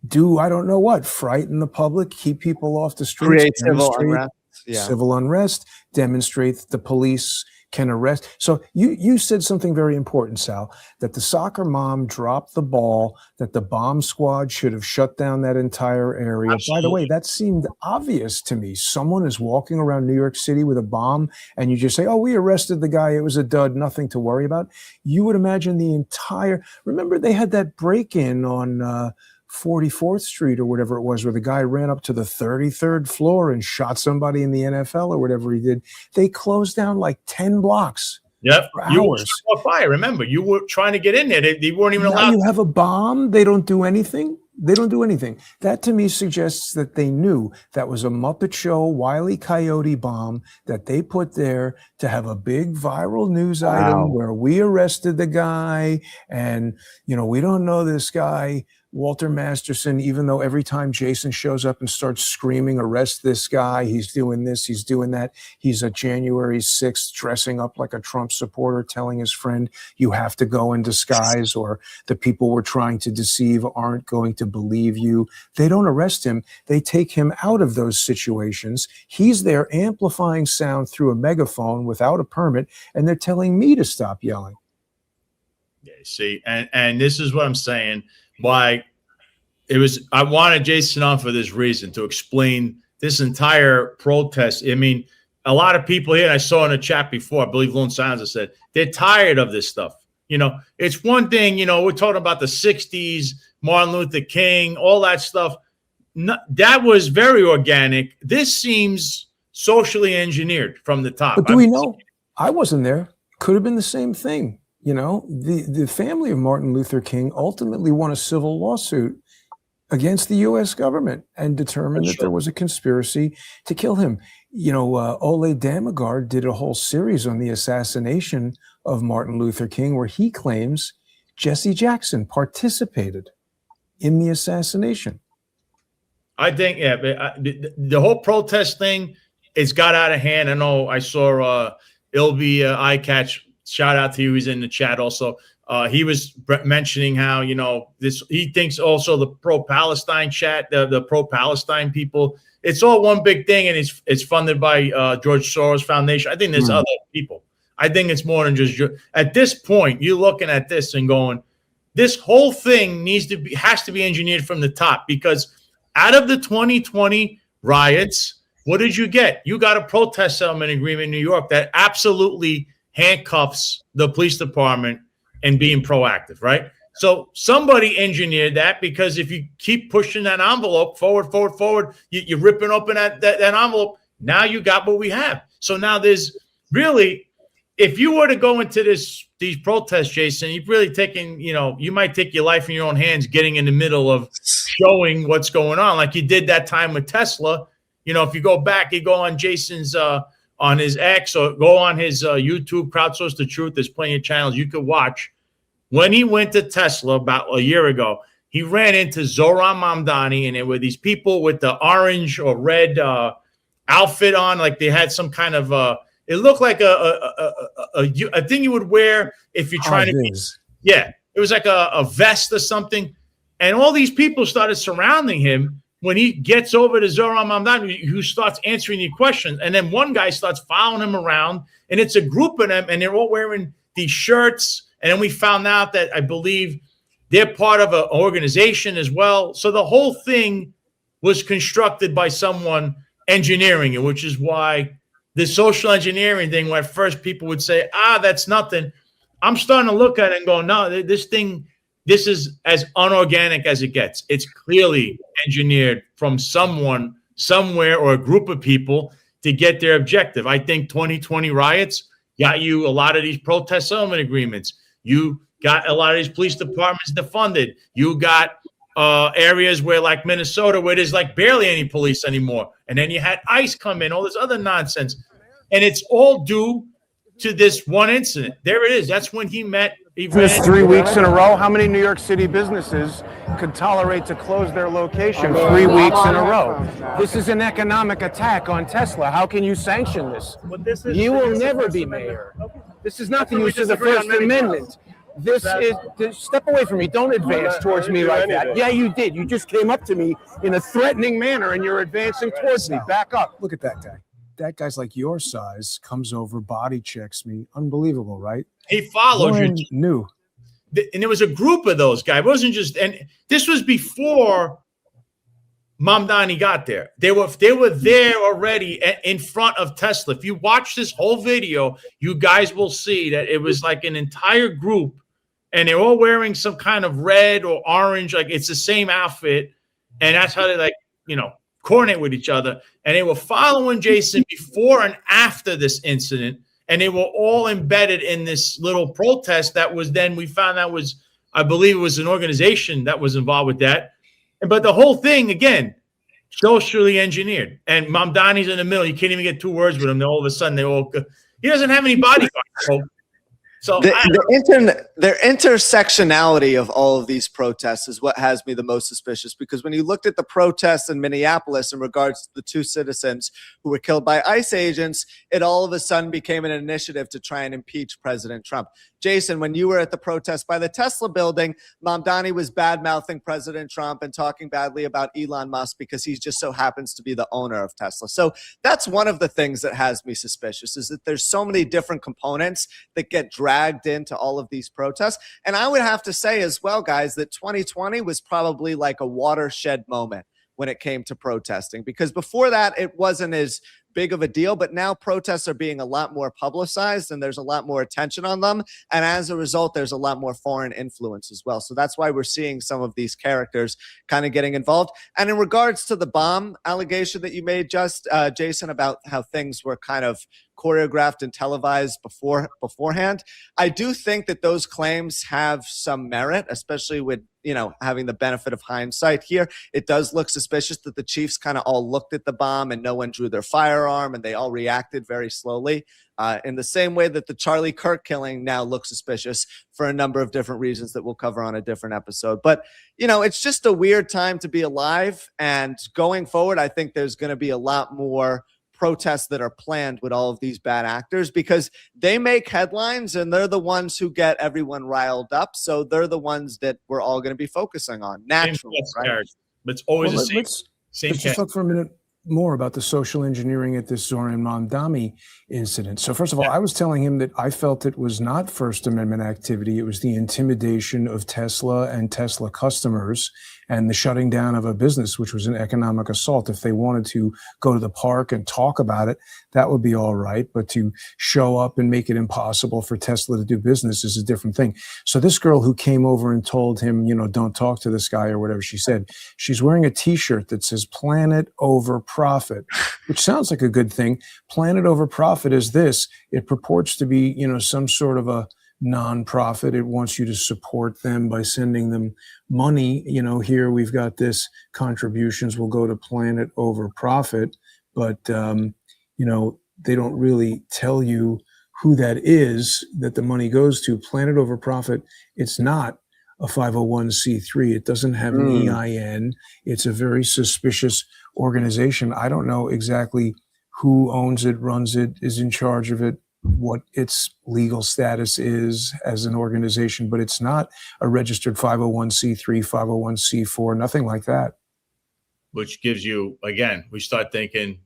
do I don't know what, frighten the public, keep people off the streets, Create civil unrest. Civil unrest, demonstrate that the police can arrest. So you said something very important, Sal, that the soccer mom dropped the ball, that the bomb squad should have shut down that entire area. Absolutely. By the way, that seemed obvious to me. Someone is walking around New York City with a bomb and you just say, oh, we arrested the guy. It was a dud, nothing to worry about. You would imagine remember they had that break-in on 44th Street or whatever it was, where the guy ran up to the 33rd floor and shot somebody in the NFL or whatever he did. They closed down like 10 blocks. Yep. For You hours. were fire. Remember, you were trying to get in there. They weren't even Now allowed. you have a bomb. They don't do anything. That to me suggests that they knew that was a Muppet Show, Wile E. Coyote bomb that they put there to have a big viral news item where we arrested the guy and, we don't know this guy, Walter Masterson, even though every time Jason shows up and starts screaming, arrest this guy, he's doing this, he's doing that. He's a January 6th dressing up like a Trump supporter, telling his friend, you have to go in disguise or the people we're trying to deceive aren't going to believe you. They don't arrest him. They take him out of those situations. He's there amplifying sound through a megaphone without a permit, and they're telling me to stop yelling. Yeah, see, and this is what I'm saying. Why I wanted Jason on for this reason, to explain this entire protest. I mean, a lot of people here, and I saw in the chat before, I believe Lone Silence said, they're tired of this stuff. It's one thing, we're talking about the 60s, Martin Luther King, all that stuff. That was very organic. This seems socially engineered from the top. But do we know? I wasn't there. Could have been the same thing. The family of Martin Luther King ultimately won a civil lawsuit against the U.S. government and determined that there was a conspiracy to kill him. Ole Damagard did a whole series on the assassination of Martin Luther King, where he claims Jesse Jackson participated in the assassination. I think, the whole protest thing, it's got out of hand. I know I saw Ilby Eyecatch. Shout out to you. He's in the chat also. He was mentioning how, he thinks also the pro-Palestine chat, the pro-Palestine people, it's all one big thing, and it's funded by George Soros Foundation. I think there's other people. I think it's more than just at this point, you're looking at this and going, this whole thing has to be engineered from the top, because out of the 2020 riots, what did you get? You got a protest settlement agreement in New York that absolutely handcuffs the police department and being proactive, right? So somebody engineered that, because if you keep pushing that envelope forward, you're ripping open that envelope. Now you got what we have. So now there's really, if you were to go into these protests, Jason, you've really taken, you might take your life in your own hands getting in the middle of showing what's going on, like you did that time with Tesla. If you go back, you go on Jason's on his X, or go on his YouTube, Crowdsource the Truth. There's plenty of channels you could watch. When he went to Tesla about a year ago, he ran into Zohran Mamdani, and there were these people with the orange or red outfit on, like they had some kind of it looked like a thing you would wear if you're trying to. Yeah, it was like a vest or something, and all these people started surrounding him. When he gets over to Zohran Mamdani, who starts answering the questions, and then one guy starts following him around, and it's a group of them, and they're all wearing these shirts And then we found out that I believe they're part of an organization as well. So the whole thing was constructed by someone engineering it, which is why the social engineering thing, where at first people would say, that's nothing. I'm starting to look at it and go, no, this is as unorganic as it gets. It's clearly engineered from someone, somewhere, or a group of people to get their objective. I think 2020 riots got you a lot of these protest settlement agreements. You got a lot of these police departments defunded. You got areas where, like Minnesota, where there's like barely any police anymore. And then you had ICE come in, all this other nonsense. And it's all due to this one incident. There it is. That's when he met. This 3 weeks in a row. How many New York City businesses could tolerate to close their location 3 weeks in a row? This is an economic attack on Tesla. How can you sanction this? You will never be mayor. This is not the use of the First Amendment. This is, step away from me. Don't advance towards me like that. Yeah, you did. You just came up to me in a threatening manner and you're advancing towards me. Back up. Look at that guy. That guy's like your size, comes over, body checks me. Unbelievable, right? He follows you. New. And there was a group of those guys. It wasn't just, and this was before Mamdani got there. They were there already in front of Tesla. If you watch this whole video, you guys will see that it was like an entire group, and they're all wearing some kind of red or orange, like it's the same outfit, and that's how they coordinate with each other. And they were following Jason before and after this incident, and they were all embedded in this little protest that was then, we found out was, I believe it was an organization that was involved with that. But the whole thing, again, socially engineered. And Mamdani's in the middle. You can't even get 2 words with him. Then all of a sudden, he doesn't have any bodyguards. So their intersectionality of all of these protests is what has me the most suspicious, because when you looked at the protests in Minneapolis in regards to the 2 citizens who were killed by ICE agents, it all of a sudden became an initiative to try and impeach President Trump. Jason, when you were at the protest by the Tesla building, Mamdani was bad-mouthing President Trump and talking badly about Elon Musk because he just so happens to be the owner of Tesla. So that's one of the things that has me suspicious, is that there's so many different components that get dragged into all of these protests. And I would have to say as well, guys, that 2020 was probably like a watershed moment when it came to protesting, because before that, it wasn't as big of a deal, but now protests are being a lot more publicized and there's a lot more attention on them. And as a result, there's a lot more foreign influence as well. So that's why we're seeing some of these characters kind of getting involved. And in regards to the bomb allegation that you made, Jason, about how things were kind of choreographed and televised beforehand, I do think that those claims have some merit, especially with, having the benefit of hindsight here. It does look suspicious that the chiefs kind of all looked at the bomb and no one drew their firearm and they all reacted very slowly, in the same way that the Charlie Kirk killing now looks suspicious for a number of different reasons that we'll cover on a different episode. But, it's just a weird time to be alive. And going forward, I think there's going to be a lot more protests that are planned with all of these bad actors, because they make headlines and they're the ones who get everyone riled up. So they're the ones that we're all going to be focusing on naturally, right? But it's always the same. Let's just talk for a minute more about the social engineering at this Zoran Mamdani incident. So first of all, I was telling him that I felt it was not First Amendment activity. It was the intimidation of Tesla and Tesla customers and the shutting down of a business, which was an economic assault. If they wanted to go to the park and talk about it, that would be all right. But to show up and make it impossible for Tesla to do business is a different thing. So this girl who came over and told him, don't talk to this guy or whatever she said, she's wearing a T-shirt that says Planet Over Profit, which sounds like a good thing. Planet Over Profit is this. It purports to be, some sort of a nonprofit. It wants you to support them by sending them money. Here we've got this, contributions will go to Planet Over Profit, but they don't really tell you who that is that the money goes to. Planet Over Profit, it's not a 501c3. It doesn't have an EIN. It's a very suspicious organization. I don't know exactly who owns it, runs it, is in charge of it, what its legal status is as an organization, but it's not a registered 501c3, 501c4, nothing like that. Which gives you, again, we start thinking,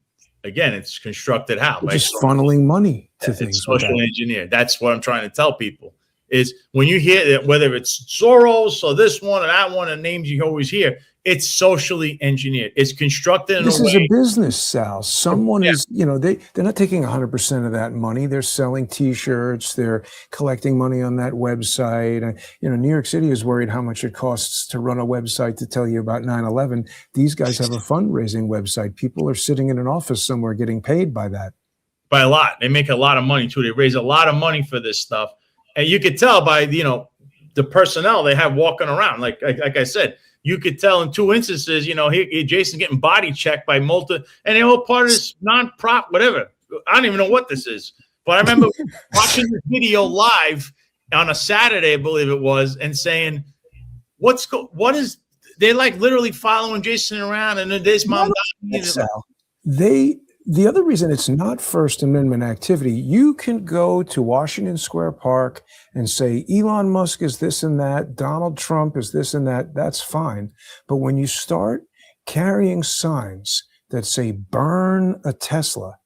it's constructed how? Just funneling money to things. It's social engineer. That's what I'm trying to tell people. is when you hear that, whether it's Soros or this one or that one, and names you always hear, it's socially engineered. It's constructed in This a is way. a business, Sal. Someone Yeah. is, they're not taking 100% of that money. They're selling T-shirts. They're collecting money on that website. And, New York City is worried how much it costs to run a website to tell you about 9/11. These guys have a fundraising website. People are sitting in an office somewhere getting paid by that. By a lot. They make a lot of money too. They raise a lot of money for this stuff. And you could tell by, the personnel they have walking around. Like I said, you could tell in 2 instances, Jason's getting body checked by and they're all part of this non-prop, whatever. I don't even know what this is. But I remember watching the video live on a Saturday, I believe it was, and saying, what is, they're like literally following Jason around, and there's mom. Sal, the other reason it's not First Amendment activity, you can go to Washington Square Park and say Elon Musk is this and that, Donald Trump is this and that, that's fine. But when you start carrying signs that say burn a Tesla,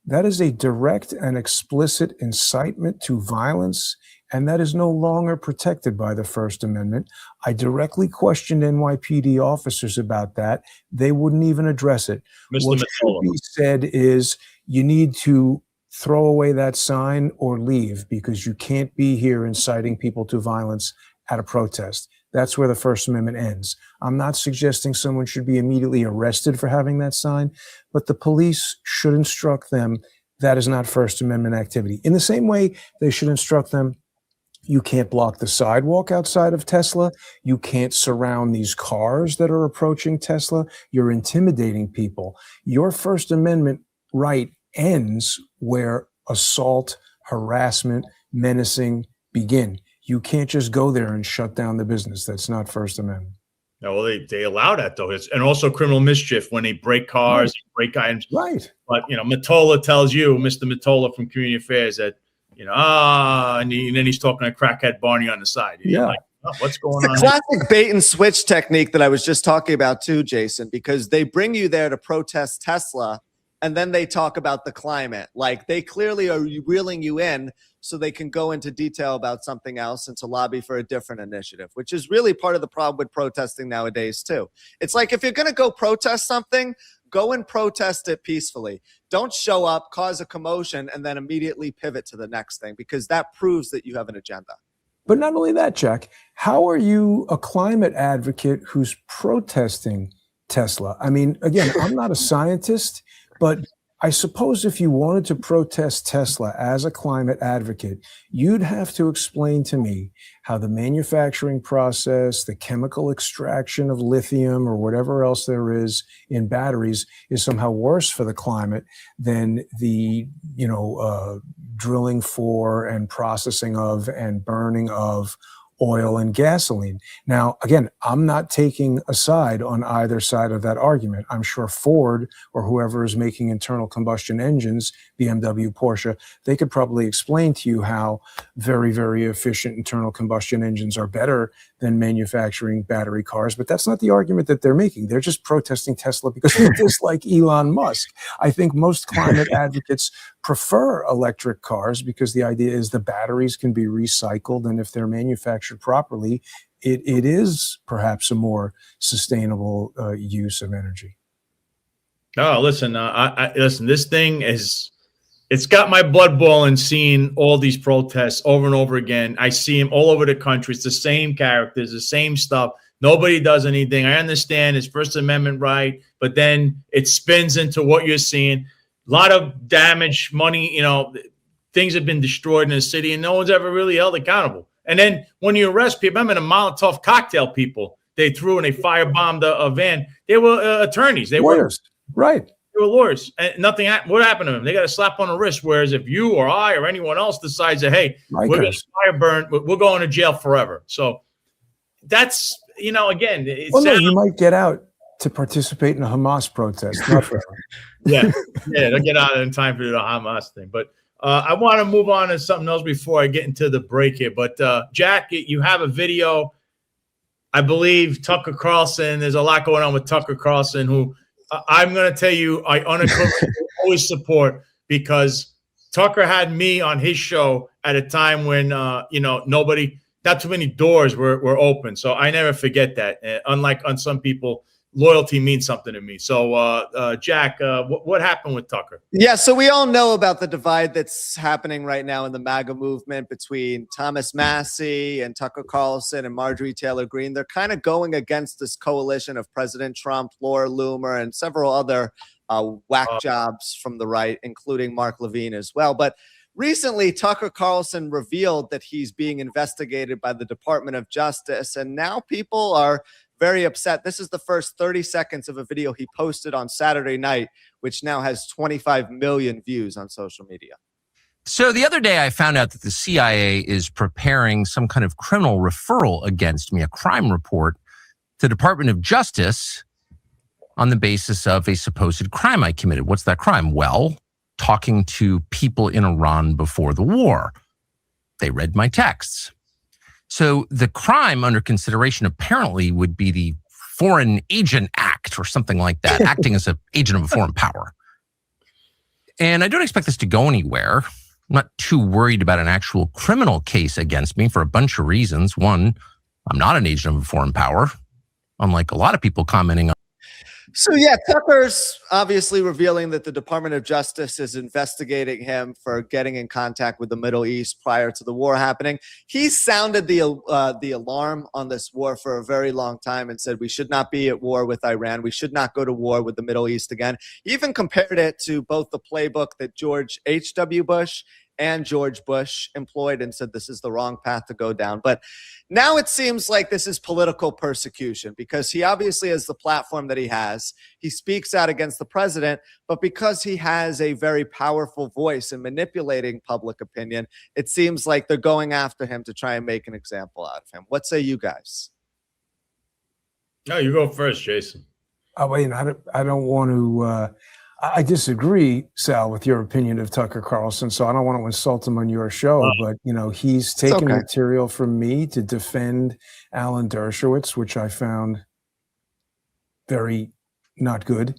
that is a direct and explicit incitement to violence, and that is no longer protected by the First Amendment. I directly questioned NYPD officers about that. They wouldn't even address it. Mr. What should be said is you need to throw away that sign or leave, because you can't be here inciting people to violence at a protest. That's where the First Amendment ends. I'm not suggesting someone should be immediately arrested for having that sign, but the police should instruct them that is not First Amendment activity. In the same way, they should instruct them, you can't block the sidewalk outside of Tesla. You can't surround these cars that are approaching Tesla. You're intimidating people. Your First Amendment right ends where assault, harassment, menacing begin. You can't just go there and shut down the business. That's not First Amendment. No, well, they allow that though. And also criminal mischief when they break cars, break items. Right. But Mottola tells you, Mr. Mottola from Community Affairs, that and then he's talking to crackhead Barney on the side. Yeah. Like, what's going on? It's a classic bait and switch technique that I was just talking about too, Jason, because they bring you there to protest Tesla, and then they talk about the climate. Like, they clearly are reeling you in so they can go into detail about something else and to lobby for a different initiative, which is really part of the problem with protesting nowadays too. It's like, if you're going to go protest something, go and protest it peacefully. Don't show up, cause a commotion, and then immediately pivot to the next thing, because that proves that you have an agenda. But not only that, Jack, how are you a climate advocate who's protesting Tesla? I mean, again, I'm not a scientist, but I suppose if you wanted to protest Tesla as a climate advocate, you'd have to explain to me how the manufacturing process, the chemical extraction of lithium or whatever else there is in batteries is somehow worse for the climate than the, drilling for and processing of and burning of oil and gasoline. Now, again, I'm not taking a side on either side of that argument. I'm sure Ford or whoever is making internal combustion engines, BMW, Porsche, they could probably explain to you how very, very efficient internal combustion engines are better than manufacturing battery cars. But that's not the argument that they're making. They're just protesting Tesla because they dislike Elon Musk. I think most climate advocates prefer electric cars because the idea is the batteries can be recycled, and if they're manufactured properly, it is perhaps a more sustainable use of energy. No, listen, listen, this thing it's got my blood boiling seeing all these protests over and over again. I see them all over the country. It's the same characters, the same stuff. Nobody does anything. I understand it's First Amendment right, but then it spins into what you're seeing. A lot of damage, money, things have been destroyed in the city, and no one's ever really held accountable. And then when you arrest people, I mean, the Molotov cocktail people they threw and they firebombed a van. They were attorneys. They lawyers. Right. They were lawyers. And nothing. What happened to them? They got a slap on the wrist. Whereas if you or I or anyone else decides that, hey, we're going to fire burn, we're going to jail forever. So that's, again, no, you might get out to participate in a Hamas protest. Not forever. Yeah, they'll get out in time for the Hamas thing. But I want to move on to something else before I get into the break here. But Jack, you have a video. I believe Tucker Carlson. There's a lot going on with Tucker Carlson, who I'm going to tell you I unequivocally always support, because Tucker had me on his show at a time when, not too many doors were open. So I never forget that. Unlike on some people, loyalty means something to me. So, Jack, what happened with Tucker? Yeah, so we all know about the divide that's happening right now in the MAGA movement between Thomas Massey and Tucker Carlson and Marjorie Taylor Greene. They're kind of going against this coalition of President Trump, Laura Loomer, and several other whack jobs from the right, including Mark Levine as well. But recently, Tucker Carlson revealed that he's being investigated by the Department of Justice, and now people are very upset. This is the first 30 seconds of a video he posted on Saturday night, which now has 25 million views on social media. So the other day I found out that the CIA is preparing some kind of criminal referral against me, a crime report to the Department of Justice on the basis of a supposed crime I committed. What's that crime? Well, talking to people in Iran before the war. They read my texts. So the crime under consideration apparently would be the Foreign Agent Act or something like that, acting as an agent of a foreign power. And I don't expect this to go anywhere. I'm not too worried about an actual criminal case against me for a bunch of reasons. One, I'm not an agent of a foreign power, unlike a lot of people commenting on. So yeah, Tucker's obviously revealing that the Department of Justice is investigating him for getting in contact with the Middle East prior to the war happening. He sounded the alarm on this war for a very long time and said we should not be at war with Iran. We should not go to war with the Middle East again. He even compared it to both the playbook that George H.W. Bush and George Bush employed and said this is the wrong path to go down. But now it seems like this is political persecution because he obviously has the platform that he has. He speaks out against the president, but because he has a very powerful voice in manipulating public opinion, it seems like they're going after him to try and make an example out of him. What say you guys? No, you go first, Jason. Oh, wait, I don't want to. I disagree, Sal, with your opinion of Tucker Carlson, so I don't want to insult him on your show, but, he's taken material from me to defend Alan Dershowitz, which I found very not good.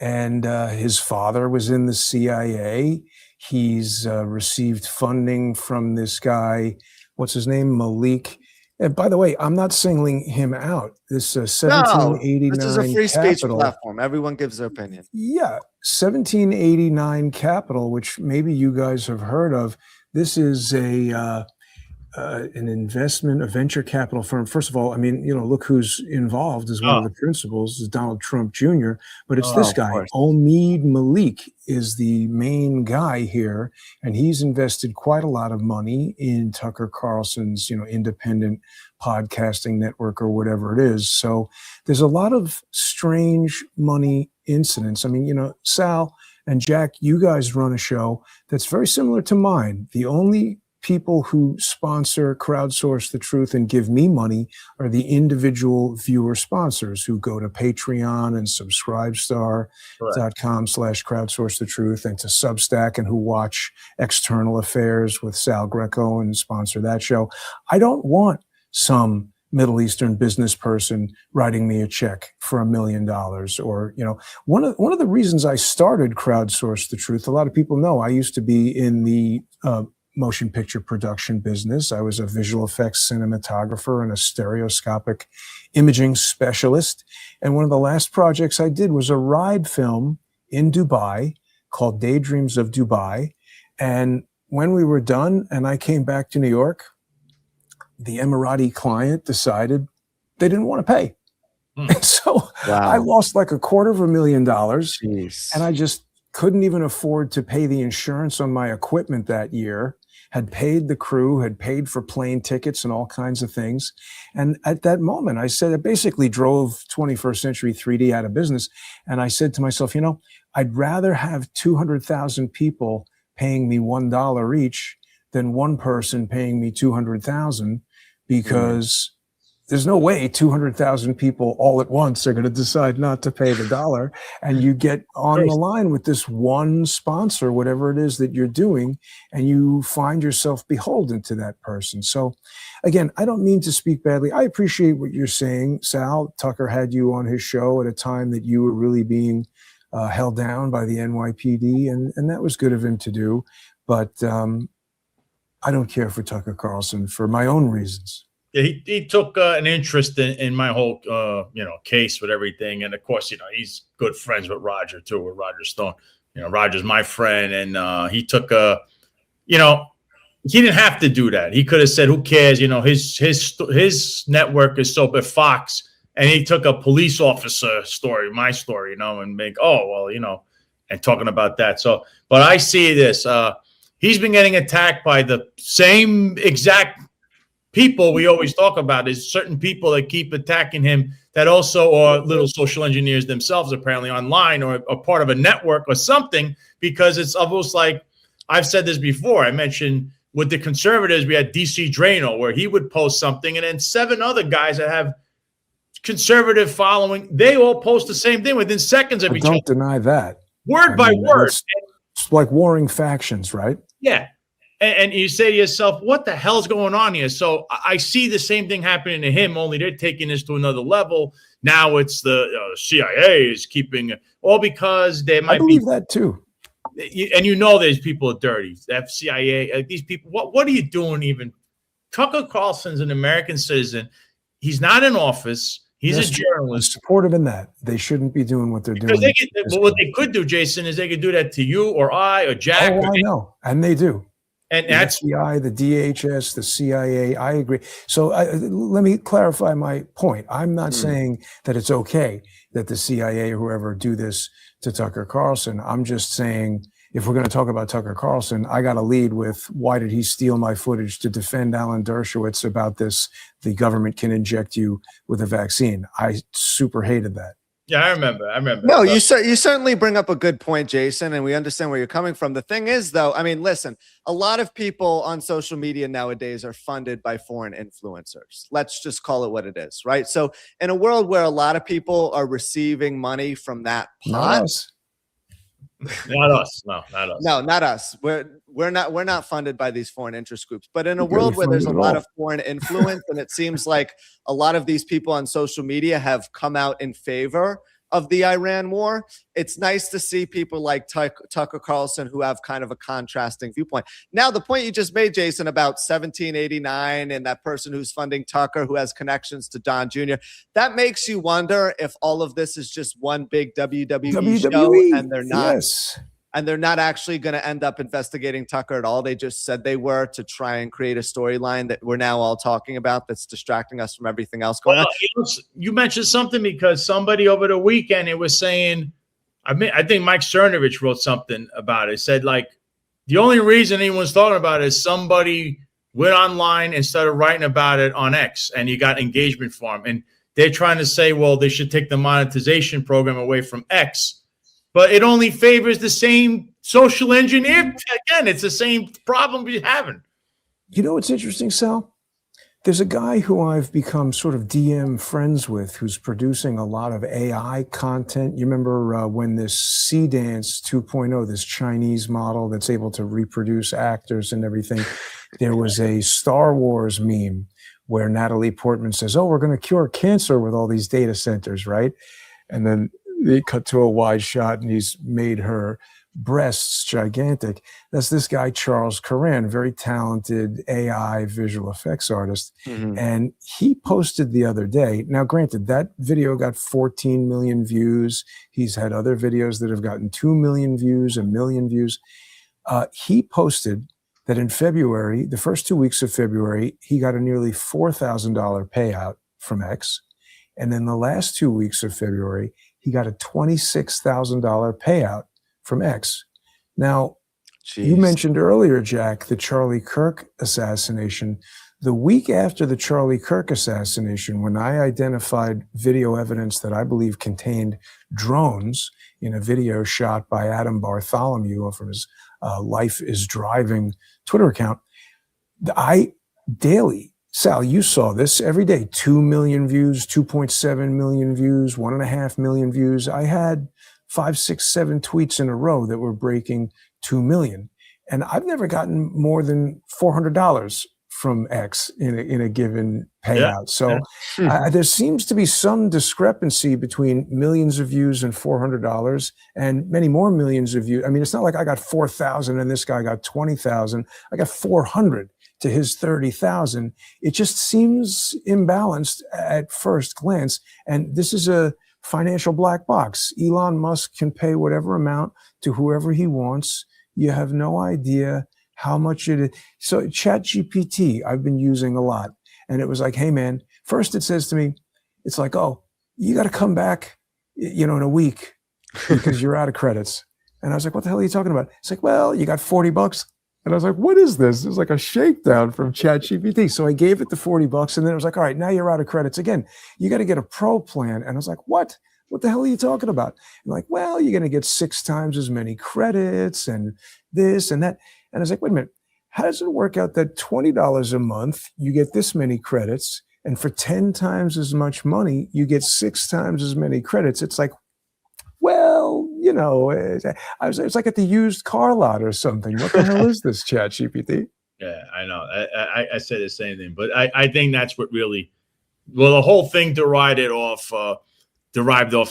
And his father was in the CIA. He's received funding from this guy, what's his name, Malik. And by the way, I'm not singling him out. This 1789 this is a free speech Capital, platform. Everyone gives their opinion. Yeah, 1789 Capital, which maybe you guys have heard of. This is an investment, a venture capital firm. First of all, look who's involved as one of the principals is Donald Trump Jr., but it's this guy, Omid Malik is the main guy here, and he's invested quite a lot of money in Tucker Carlson's, independent podcasting network or whatever it is. So there's a lot of strange money incidents. Sal and Jack, you guys run a show that's very similar to mine. The only people who sponsor Crowdsource the Truth and give me money are the individual viewer sponsors who go to Patreon and subscribestar.com/crowdsource the truth and to Substack and who watch External Affairs with Sal Greco and sponsor that show. I don't want some Middle Eastern business person writing me a check for $1 million or, one of the reasons I started Crowdsource the Truth, a lot of people know I used to be in the motion picture production business. I was a visual effects cinematographer and a stereoscopic imaging specialist. And one of the last projects I did was a ride film in Dubai called Daydreams of Dubai. And when we were done and I came back to New York, the Emirati client decided they didn't want to pay. And so I lost like $250,000. Jeez. And I just couldn't even afford to pay the insurance on my equipment that year, had paid the crew, had paid for plane tickets and all kinds of things. And at that moment, I said, it basically drove 21st Century 3D out of business. And I said to myself, I'd rather have 200,000 people paying me $1 each than one person paying me 200,000, because there's no way 200,000 people all at once are going to decide not to pay the $1. And you get on the line with this one sponsor, whatever it is that you're doing, and you find yourself beholden to that person. So again, I don't mean to speak badly. I appreciate what you're saying, Sal. Tucker had you on his show at a time that you were really being held down by the NYPD, and that was good of him to do. But I don't care for Tucker Carlson for my own reasons. Yeah, he took an interest in my whole case with everything, and of course, he's good friends with Roger too, with Roger Stone. Roger's my friend, and he took he didn't have to do that. He could have said, "Who cares?" His network is so big, Fox, and he took a police officer story, my story, and make and talking about that. So, but I see this. He's been getting attacked by the same exact people we always talk about. Is certain people that keep attacking him that also are little social engineers themselves, apparently online or part of a network or something, because it's almost like, I've said this before. I mentioned with the conservatives, we had DC Drano, where he would post something, and then 7 other guys that have conservative following, they all post the same thing within seconds of each other. Don't deny that. Word by word. It's like warring factions, right? Yeah. And you say to yourself, what the hell's going on here? So I see the same thing happening to him, only they're taking this to another level. Now it's the CIA is keeping it, all because they might I believe that too. And these people are dirty. The CIA, these people, what are you doing even? Tucker Carlson's an American citizen. He's not in office. He's a journalist. Supportive in that. They shouldn't be doing what they're doing. What they could do, Jason, is they could do that to you or I or Jack. Oh, I know. And they do. And the FBI, the DHS, the CIA, I agree. So let me clarify my point. I'm not saying that it's okay that the CIA or whoever do this to Tucker Carlson. I'm just saying, if we're going to talk about Tucker Carlson, I got to lead with, why did he steal my footage to defend Alan Dershowitz about this? The government can inject you with a vaccine. I super hated that. Yeah, I remember. No, you certainly bring up a good point, Jason, and we understand where you're coming from. The thing is, though, I mean, listen, a lot of people on social media nowadays are funded by foreign influencers. Let's just call it what it is, right? So in a world where a lot of people are receiving money from that pot, not us. No, not us. No, not us. We're not funded by these foreign interest groups. But in a world where there's a lot of foreign influence, and it seems like a lot of these people on social media have come out in favor of the Iran war, it's nice to see people like Tucker Carlson who have kind of a contrasting viewpoint. Now, the point you just made, Jason, about 1789 and that person who's funding Tucker who has connections to Don Jr., that makes you wonder if all of this is just one big WWE show, and they're not. Yes. And they're not actually going to end up investigating Tucker at all. They just said they were, to try and create a storyline that we're now all talking about that's distracting us from everything else going on. You mentioned something, because somebody over the weekend, it was saying, I think Mike Cernovich wrote something about it. It said, like, the only reason anyone's talking about it is somebody went online and started writing about it on X, and you got engagement for him. And they're trying to say, well, they should take the monetization program away from X. But it only favors the same social engineer. Again, it's the same problem we're having. You know what's interesting, Sal? There's a guy who I've become sort of DM friends with who's producing a lot of AI content. You remember when this C-Dance 2.0, this Chinese model that's able to reproduce actors and everything, there was a Star Wars meme where Natalie Portman says, oh, we're going to cure cancer with all these data centers, right? And then they cut to a wide shot and he's made her breasts gigantic. That's this guy, Charles Curran, very talented AI visual effects artist. And he posted the other day. Now, granted, that video got 14 million views. He's had other videos that have gotten 2 million views, 1 million views. He posted that in February, the first 2 weeks of February, he got a nearly $4,000 payout from X. And then the last 2 weeks of February, he got a $26,000 payout from X. Now, you mentioned earlier, Jack, the Charlie Kirk assassination. The week after the Charlie Kirk assassination, when I identified video evidence that I believe contained drones in a video shot by Adam Bartholomew from his Life is Driving Twitter account, I daily, Sal, you saw this every day, 2 million views, 2.7 million views, 1.5 million views. I had 5, 6, 7 tweets in a row that were breaking 2 million. And I've never gotten more than $400 from X in a given payout. Yeah. So there seems to be some discrepancy between millions of views and $400 and many more millions of views. I mean, it's not like I got 4,000 and this guy got 20,000. I got 400 to his 30,000. It just seems imbalanced at first glance. And this is a financial black box. Elon Musk can pay whatever amount to whoever he wants. You have no idea how much it is. So ChatGPT, I've been using a lot. And it was like, hey man, first it says to me, it's like, oh, you got to come back, in a week because you're out of credits. And I was like, what the hell are you talking about? It's like, well, you got $40. And I was like, what is this? It was like a shakedown from ChatGPT. So I gave it the $40 and then it was like, all right, now you're out of credits again. You got to get a pro plan. And I was like, what? What the hell are you talking about? And like, well, you're going to get 6 times as many credits and this and that. And I was like, wait a minute, how does it work out that $20 a month, you get this many credits, and for 10 times as much money, you get 6 times as many credits? It's like, well, it's like at the used car lot or something. What the hell is this ChatGPT? Yeah, I know. I said the same thing, but I think that's what really, the whole thing derived off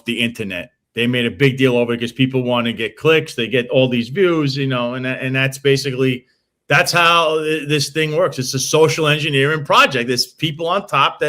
the internet. They made a big deal over it because people want to get clicks. They get all these views, and that's basically, that's how this thing works. It's a social engineering project. There's people on top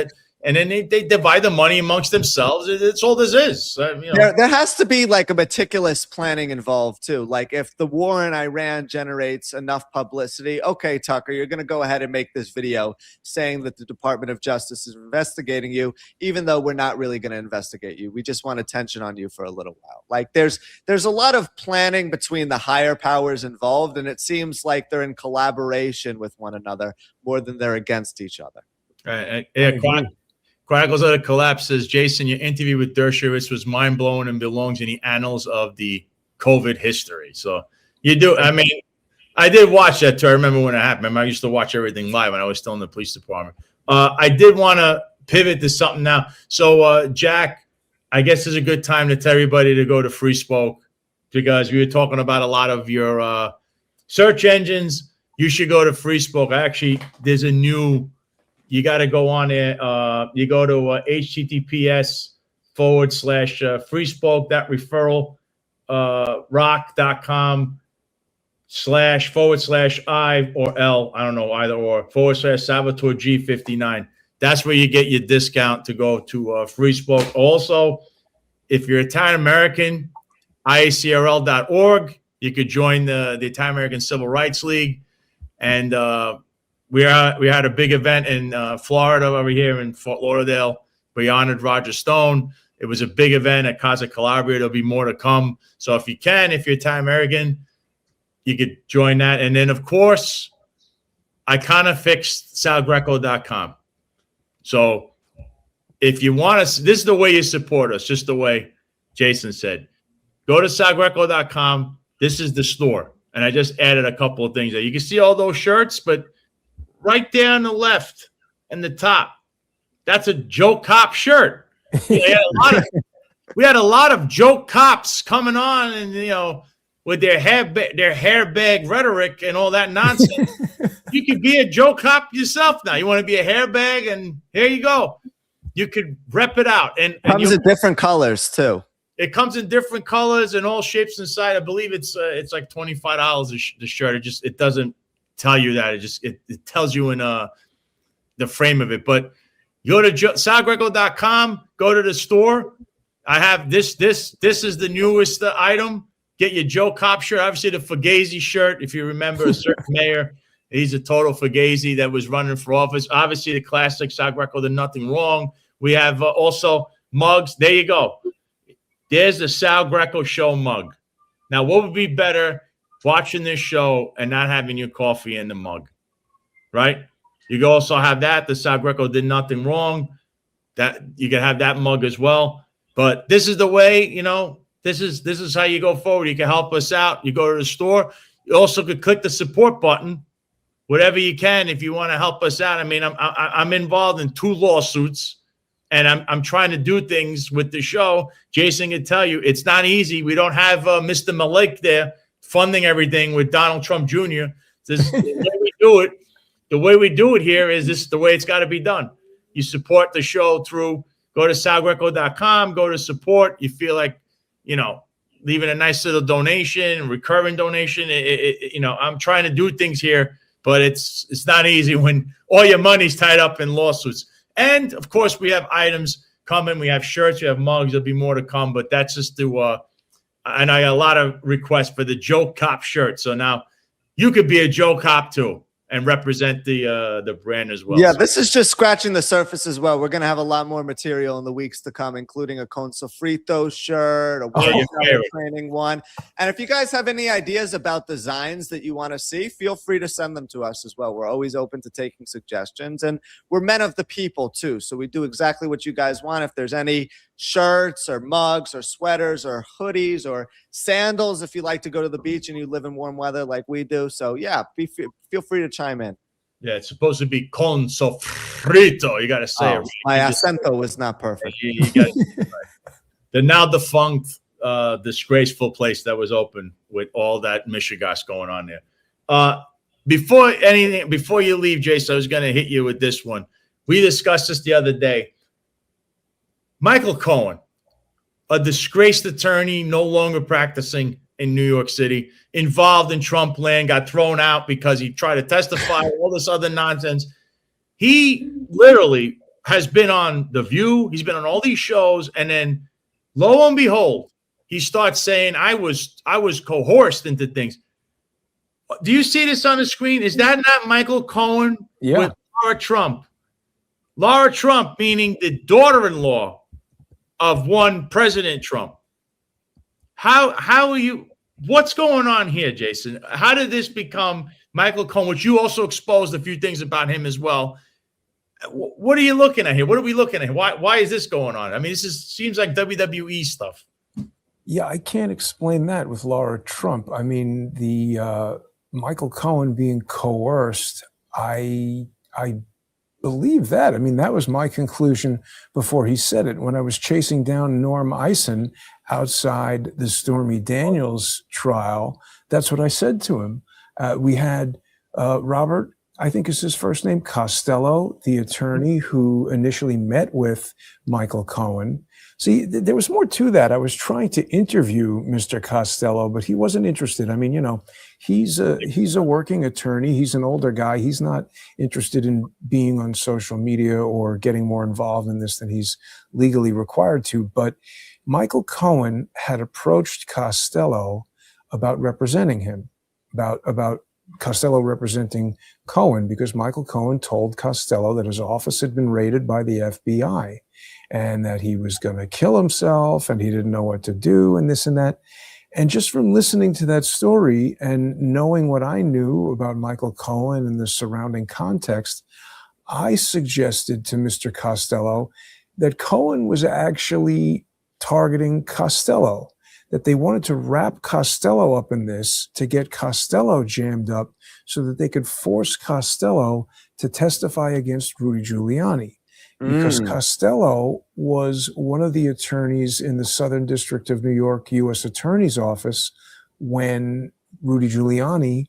and then they divide the money amongst themselves. It's all this is. There has to be like a meticulous planning involved too. Like if the war in Iran generates enough publicity, okay, Tucker, you're going to go ahead and make this video saying that the Department of Justice is investigating you, even though we're not really going to investigate you. We just want attention on you for a little while. Like there's a lot of planning between the higher powers involved, and it seems like they're in collaboration with one another more than they're against each other. Right. Chronicles of the Collapse says, Jason, your interview with Dershowitz was mind-blowing and belongs in the annals of the COVID history. So you do. I mean, I did watch that too. I remember when it happened. I used to watch everything live when I was still in the police department. I did want to pivot to something now. So, Jack, I guess it's a good time to tell everybody to go to Free Spoke because we were talking about a lot of your search engines. You should go to Free Spoke. There's a new... You got to go on there. You go to https://freespoke, that referral, rock.com// or L, I don't know, either or, /Salvatore G59. That's where you get your discount to go to Free Spoke. Also, if you're Italian American, IACRL.org, you could join the Italian American Civil Rights League. And we had a big event in Florida over here in Fort Lauderdale. We honored Roger Stone. It was a big event at Casa Calabria. There'll be more to come. So if you're Italian American, you could join that. And then, of course, I kind of fixed salgreco.com. So if you want us, this is the way you support us, just the way Jason said. Go to salgreco.com. This is the store. And I just added a couple of things there. You can see all those shirts, but right there on the left and the top, that's a Joe Cop shirt. We had a lot of Joe Cops coming on, and with their hairbag rhetoric and all that nonsense. You could be a Joe Cop yourself now. You want to be a hairbag, and here you go. You could rep it out, and comes in different colors too. It comes in different colors and all shapes and sizes. I believe it's like $25 the shirt. It doesn't tell you that. It tells you in the frame of it. But you go to salgreco.com, go to the store. I have this is the newest item. Get your Joe Cop shirt. Obviously the Fugazi shirt, if you remember a certain mayor. He's a total Fugazi that was running for office. Obviously the classic Sal Greco, the Nothing Wrong. We have also mugs. There you go. There's the Sal Greco Show mug. Now, what would be better watching this show and not having your coffee in the mug, right? You can also have that. The Sal Greco did nothing wrong. That you can have that mug as well. But this is the way, this is how you go forward. You can help us out. You go to the store. You also could click the support button, whatever you can, if you want to help us out. I mean, I'm involved in 2 lawsuits, and I'm trying to do things with the show. Jason can tell you it's not easy. We don't have Mr. Malik there funding everything with Donald Trump Jr. This is the way we do it. the way we do it here is this is the way it's got to be done. You support the show through, go to salgreco.com, go to support. You feel like, leaving a nice little donation, recurring donation. I'm trying to do things here, but it's not easy when all your money's tied up in lawsuits. And of course, we have items coming. We have shirts, we have mugs. There'll be more to come, but that's just to, and I got a lot of requests for the Joke Cop shirt. So now you could be a Joke Cop too and represent the brand as well. Yeah, this is just scratching the surface as well. We're going to have a lot more material in the weeks to come, including a Con Sofrito shirt, a workout training one. And if you guys have any ideas about designs that you want to see, feel free to send them to us as well. We're always open to taking suggestions. And we're men of the people too. So we do exactly what you guys want. If there's any shirts or mugs or sweaters or hoodies or sandals, if you like to go to the beach and you live in warm weather like we do. So yeah, feel free to chime in. Yeah, it's supposed to be Con Sofrito. You got to say it. My acento was not perfect. You got the now defunct, disgraceful place that was open with all that Michigas going on there. Before you leave, Jason, I was going to hit you with this one. We discussed this the other day. Michael Cohen, a disgraced attorney, no longer practicing in New York City, involved in Trump land, got thrown out because he tried to testify, all this other nonsense. He literally has been on The View. He's been on all these shows. And then lo and behold, he starts saying, I was coerced into things. Do you see this on the screen? Is that not Michael Cohen with Laura Trump? Laura Trump, meaning the daughter-in-law of one President Trump. How are you? What's going on here, Jason? How did this become Michael Cohen, which you also exposed a few things about him as well? What are you looking at here? What are we looking at? Why is this going on? I mean, seems like WWE stuff. Yeah, I can't explain that with Laura Trump. I mean, the Michael Cohen being coerced, I believe that. I mean, that was my conclusion before he said it. When I was chasing down Norm Eisen outside the Stormy Daniels trial, that's what I said to him. We had Robert, I think is his first name, Costello, the attorney who initially met with Michael Cohen. See, there was more to that. I was trying to interview Mr. Costello, but he wasn't interested. I mean, he's a working attorney. He's an older guy. He's not interested in being on social media or getting more involved in this than he's legally required to. But Michael Cohen had approached Costello about representing him, about Costello representing Cohen, because Michael Cohen told Costello that his office had been raided by the FBI and that he was going to kill himself and he didn't know what to do and this and that. And just from listening to that story and knowing what I knew about Michael Cohen and the surrounding context, I suggested to Mr. Costello that Cohen was actually targeting Costello, that they wanted to wrap Costello up in this to get Costello jammed up so that they could force Costello to testify against Rudy Giuliani. Because Costello was one of the attorneys in the Southern District of New York U.S. Attorney's Office when Rudy Giuliani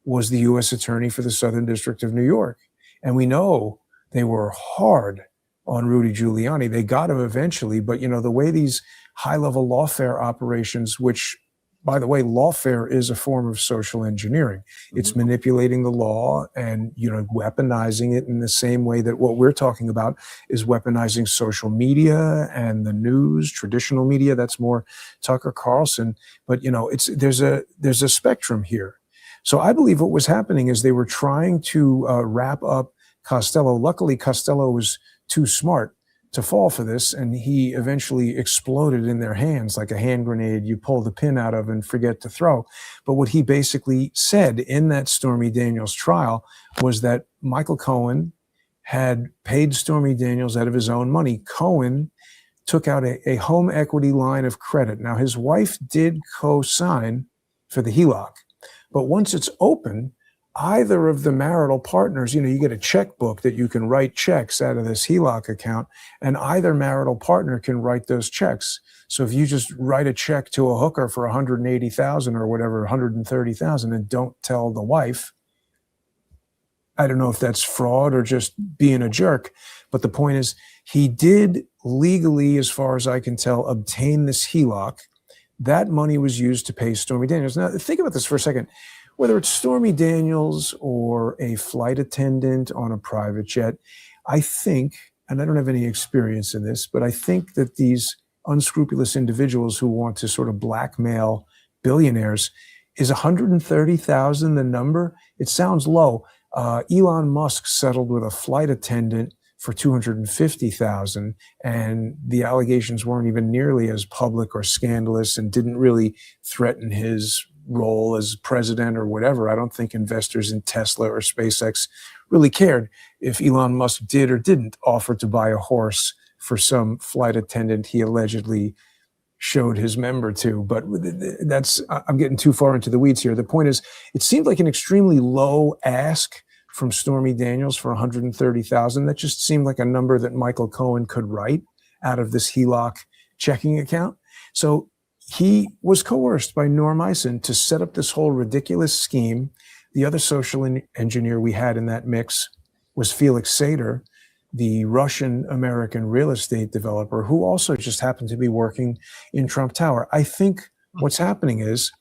was the U.S. Attorney for the Southern District of New York. And we know they were hard on Rudy Giuliani. They got him eventually, but the way these high-level lawfare operations, which, by the way, lawfare is a form of social engineering. It's manipulating the law and, weaponizing it in the same way that what we're talking about is weaponizing social media and the news, traditional media. That's more Tucker Carlson. But, there's a spectrum here. So I believe what was happening is they were trying to wrap up Costello. Luckily, Costello was too smart to fall for this, and he eventually exploded in their hands like a hand grenade you pull the pin out of and forget to throw. But what he basically said in that Stormy Daniels trial was that Michael Cohen had paid Stormy Daniels out of his own money. Cohen took out a home equity line of credit. Now, his wife did co-sign for the HELOC, but once it's open, either of the marital partners, you get a checkbook that you can write checks out of this HELOC account, and either marital partner can write those checks. So if you just write a check to a hooker for $180,000 or whatever, $130,000, and don't tell the wife, I don't know if that's fraud or just being a jerk, but the point is he did legally, as far as I can tell, obtain this HELOC. That money was used to pay Stormy Daniels. Now, think about this for a second. Whether it's Stormy Daniels or a flight attendant on a private jet, I think, and I don't have any experience in this, but I think that these unscrupulous individuals who want to sort of blackmail billionaires, is 130,000 the number? It sounds low. Elon Musk settled with a flight attendant for 250,000, and the allegations weren't even nearly as public or scandalous and didn't really threaten his role as president or whatever. I don't think investors in Tesla or SpaceX really cared if Elon Musk did or didn't offer to buy a horse for some flight attendant he allegedly showed his member to. But that's, I'm getting too far into the weeds here. The point is, it seemed like an extremely low ask from Stormy Daniels for 130,000. That just seemed like a number that Michael Cohen could write out of this HELOC checking account. So he was coerced by Norm Eisen to set up this whole ridiculous scheme. The other social engineer we had in that mix was Felix Sater, the Russian-American real estate developer, who also just happened to be working in Trump Tower. I think what's happening is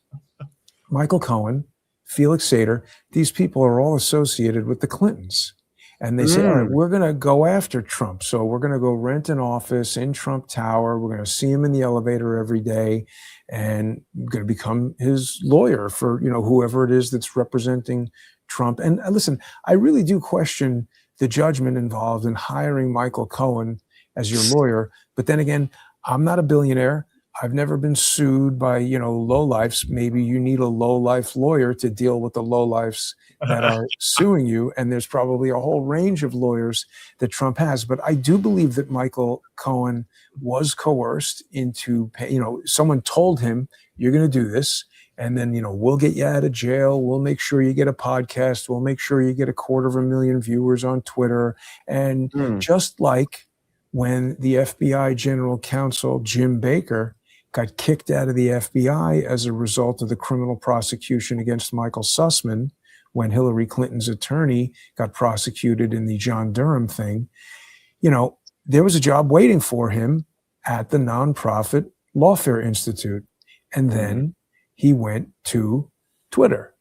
Michael Cohen, Felix Sater, these people are all associated with the Clintons. And they say, all right, we're going to go after Trump. So we're going to go rent an office in Trump Tower. We're going to see him in the elevator every day, and we're going to become his lawyer for, you know, whoever it is that's representing Trump. And listen, I really do question the judgment involved in hiring Michael Cohen as your lawyer. But then again, I'm not a billionaire. I've never been sued by, you know, lowlifes. Maybe you need a lowlife lawyer to deal with the lowlifes that are suing you. And there's probably a whole range of lawyers that Trump has. But I do believe that Michael Cohen was coerced into, you know, someone told him, you're going to do this. And then, you know, we'll get you out of jail. We'll make sure you get a podcast. We'll make sure you get 250,000 viewers on Twitter. And just like when the FBI general counsel, Jim Baker, got kicked out of the FBI as a result of the criminal prosecution against Michael Sussman, when Hillary Clinton's attorney got prosecuted in the John Durham thing, you know, there was a job waiting for him at the nonprofit Lawfare Institute. And then he went to Twitter.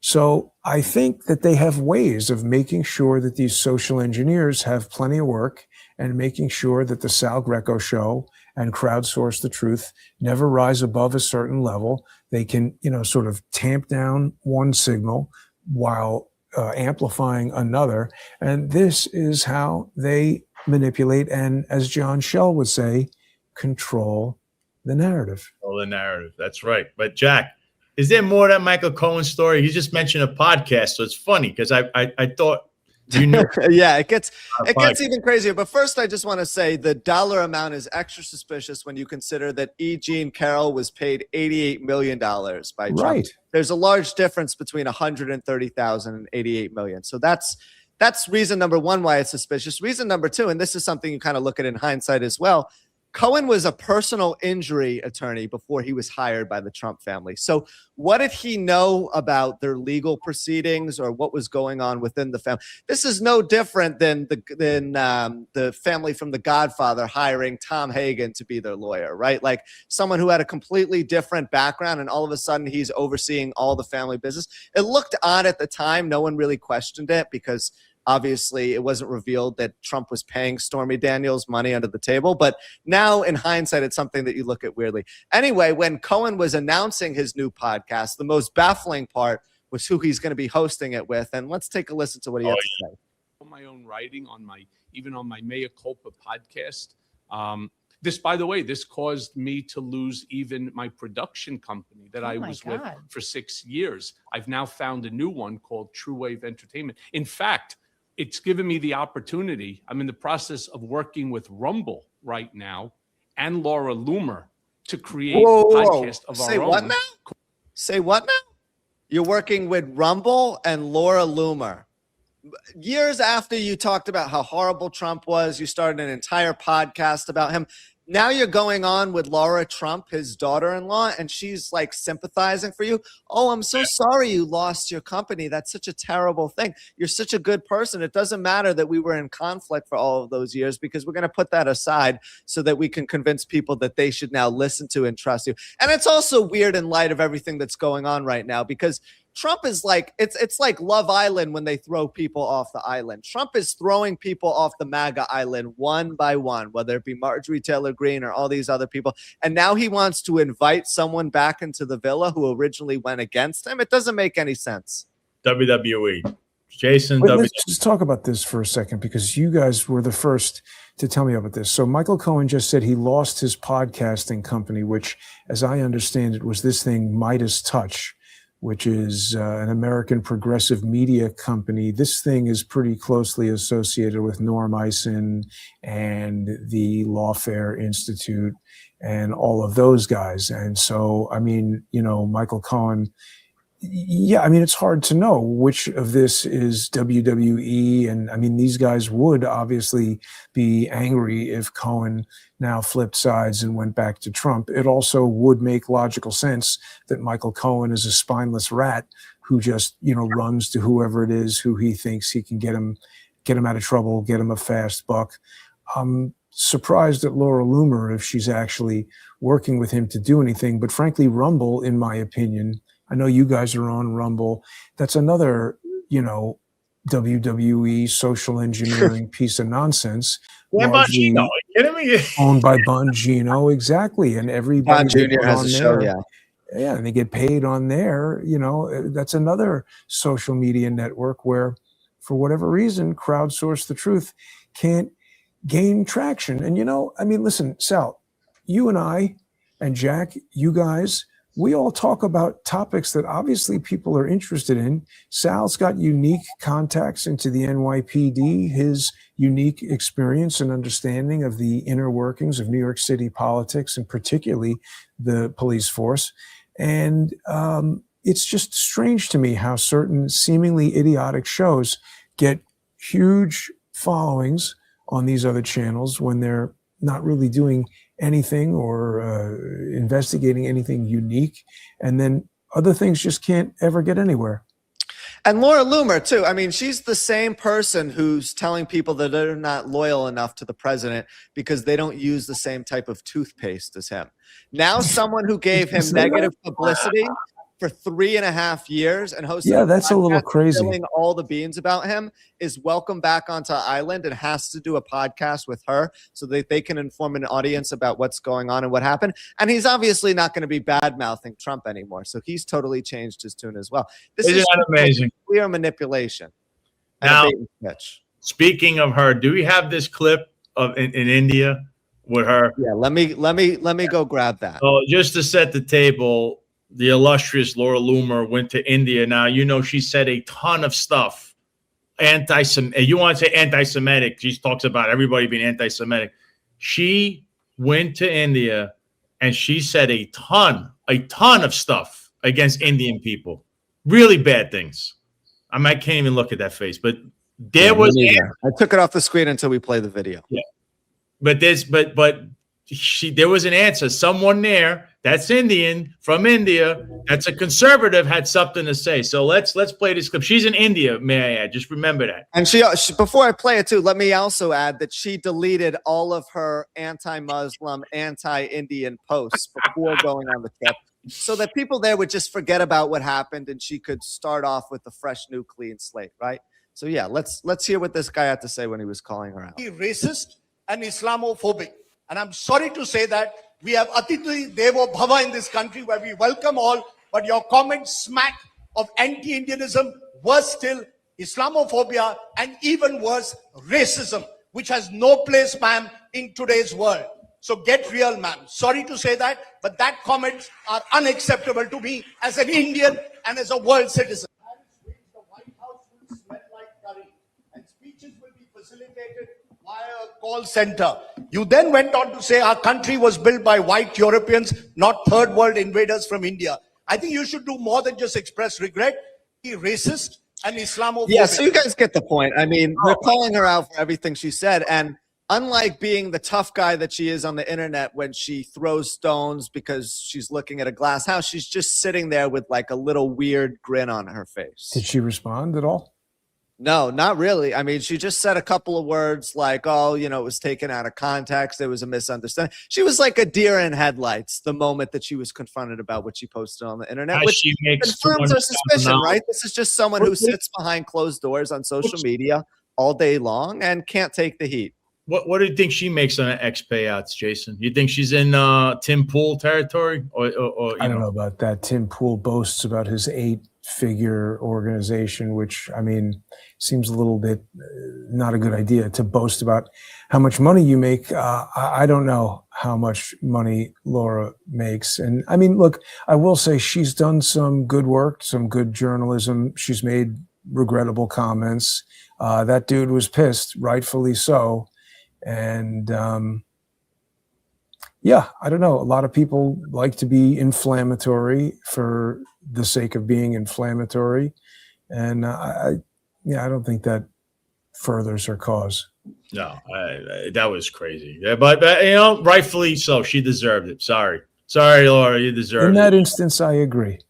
So I think that they have ways of making sure that these social engineers have plenty of work, and making sure that the Sal Greco Show and Crowdsource the Truth never rise above a certain level. They can, you know, sort of tamp down one signal while amplifying another. And this is how they manipulate and, as John Shell would say, control the narrative. Oh, the narrative. That's right. But Jack, is there more to that Michael Cohen story? You just mentioned a podcast, so it's funny because I thought you knew. Yeah, it gets even crazier. But first, I just want to say the dollar amount is extra suspicious when you consider that E. Jean Carroll was paid $88 million by Trump. Right. There's a large difference between 130,000 and 88 million. So that's reason number one why it's suspicious. Reason number two, and this is something you kind of look at in hindsight as well, Cohen was a personal injury attorney before he was hired by the Trump family. So what did he know about their legal proceedings or what was going on within the family? This is no different than the family from The Godfather hiring Tom Hagen to be their lawyer, right? Like someone who had a completely different background, and all of a sudden he's overseeing all the family business. It looked odd at the time. No one really questioned it because obviously, it wasn't revealed that Trump was paying Stormy Daniels money under the table. But now, in hindsight, it's something that you look at weirdly. Anyway, when Cohen was announcing his new podcast, the most baffling part was who he's going to be hosting it with. And let's take a listen to what he had to say. My own writing on my Mea Culpa podcast. This, by the way, this caused me to lose even my production company that I was with for 6 years. I've now found a new one called True Wave Entertainment. In fact, it's given me the opportunity. I'm in the process of working with Rumble right now and Laura Loomer to create a podcast of our own. Say what now? Say what now? You're working with Rumble and Laura Loomer. Years after you talked about how horrible Trump was, you started an entire podcast about him. Now you're going on with Laura Trump, his daughter-in-law, and she's like sympathizing for you. Oh, I'm so sorry you lost your company. That's such a terrible thing. You're such a good person. It doesn't matter that we were in conflict for all of those years, because we're going to put that aside so that we can convince people that they should now listen to and trust you. And it's also weird in light of everything that's going on right now, because Trump is like, it's like Love Island when they throw people off the island. Trump is throwing people off the MAGA island one by one, whether it be Marjorie Taylor Greene or all these other people. And now he wants to invite someone back into the villa who originally went against him. It doesn't make any sense. WWE. Jason, Wait, let's just talk about this for a second, because you guys were the first to tell me about this. So Michael Cohen just said he lost his podcasting company, which, as I understand it, was this thing Midas Touch, which is an American progressive media company. This thing is pretty closely associated with Norm Eisen and the Lawfare Institute and all of those guys. And so, I mean, you know, Michael Cohen, yeah, I mean, it's hard to know which of this is WWE. And I mean, these guys would obviously be angry if Cohen now flipped sides and went back to Trump. It also would make logical sense that Michael Cohen is a spineless rat who just, you know, runs to whoever it is who he thinks he can get him out of trouble, get him a fast buck. I'm surprised at Laura Loomer if she's actually working with him to do anything. But frankly, Rumble, in my opinion, I know you guys are on Rumble. That's another, you know, WWE social engineering piece of nonsense. Yeah, Bongino, are you kidding me? Owned by Bongino, exactly. And everybody Jr. has a show, yeah. Yeah, and they get paid on there. You know, that's another social media network where, for whatever reason, Crowdsource the Truth can't gain traction. And, you know, I mean, listen, Sal, you and I and Jack, you guys, we all talk about topics that obviously people are interested in. Sal's got unique contacts into the NYPD, his unique experience and understanding of the inner workings of New York City politics, and particularly the police force. And it's just strange to me how certain seemingly idiotic shows get huge followings on these other channels when they're not really doing anything or investigating anything unique. And then other things just can't ever get anywhere. And Laura Loomer, too. I mean, she's the same person who's telling people that they're not loyal enough to the president because they don't use the same type of toothpaste as him. Now, someone who gave him negative publicity for 3.5 years and hosted that's a little crazy, spilling all the beans about him, is welcome back onto Island and has to do a podcast with her so that they can inform an audience about what's going on and what happened. And he's obviously not going to be bad-mouthing Trump anymore. So he's totally changed his tune as well. This is amazing. Clear manipulation. Now, speaking of her, do we have this clip of in India with her? Yeah, let me go grab that. Oh, just to set the table, the illustrious Laura Loomer went to India. Now, you know, she said a ton of stuff. You want to say anti-Semitic. She talks about everybody being anti-Semitic. She went to India and she said a ton of stuff against Indian people. Really bad things. I can't even look at that face, but there was. I took it off the screen until we play the video. Yeah. But there was an answer. Someone there that's Indian from India, that's a conservative, had something to say. So let's play this clip. She's in India, may I add? Just remember that. And she before I play it too, let me also add that she deleted all of her anti-Muslim, anti-Indian posts before going on the trip, so that people there would just forget about what happened and she could start off with a fresh, new, clean slate, right? So yeah, let's hear what this guy had to say when he was calling her out. Racist and Islamophobic. And I'm sorry to say that we have Atiti Devo Bhava in this country where we welcome all, but your comments smack of anti-Indianism, worse still, Islamophobia, and even worse, racism, which has no place, ma'am, in today's world. So get real, ma'am. Sorry to say that, but that comments are unacceptable to me as an Indian and as a world citizen. The White House will smell like curry, and speeches will be facilitated via a call center. You then went on to say our country was built by white Europeans, not third world invaders from India. I think you should do more than just express regret. Be racist and Islamophobic. Yeah, so you guys get the point. I mean, we're calling her out for everything she said, and unlike being the tough guy that she is on the internet when she throws stones because she's looking at a glass house, she's just sitting there with like a little weird grin on her face. Did she respond at all? No, not really. I mean, she just said a couple of words like, oh, you know, it was taken out of context. There was a misunderstanding. She was like a deer in headlights the moment that she was confronted about what she posted on the internet, which she makes confirms her suspicion, $200,000. right? This is just someone who sits behind closed doors on social media all day long and can't take the heat. What do you think she makes on X payouts, Jason? You think she's in Tim Pool territory, or I don't know about that. Tim Pool boasts about his 8-figure organization, which, I mean, seems a little bit not a good idea to boast about how much money you make. I don't know how much money Laura makes. And I mean, look, I will say she's done some good work, some good journalism. She's made regrettable comments. That dude was pissed, rightfully so. And yeah, I don't know. A lot of people like to be inflammatory for the sake of being inflammatory. And I don't think that furthers her cause. No, that was crazy. Yeah, but you know, rightfully so. She deserved it. Sorry, Laura, you deserved it. In that instance, I agree.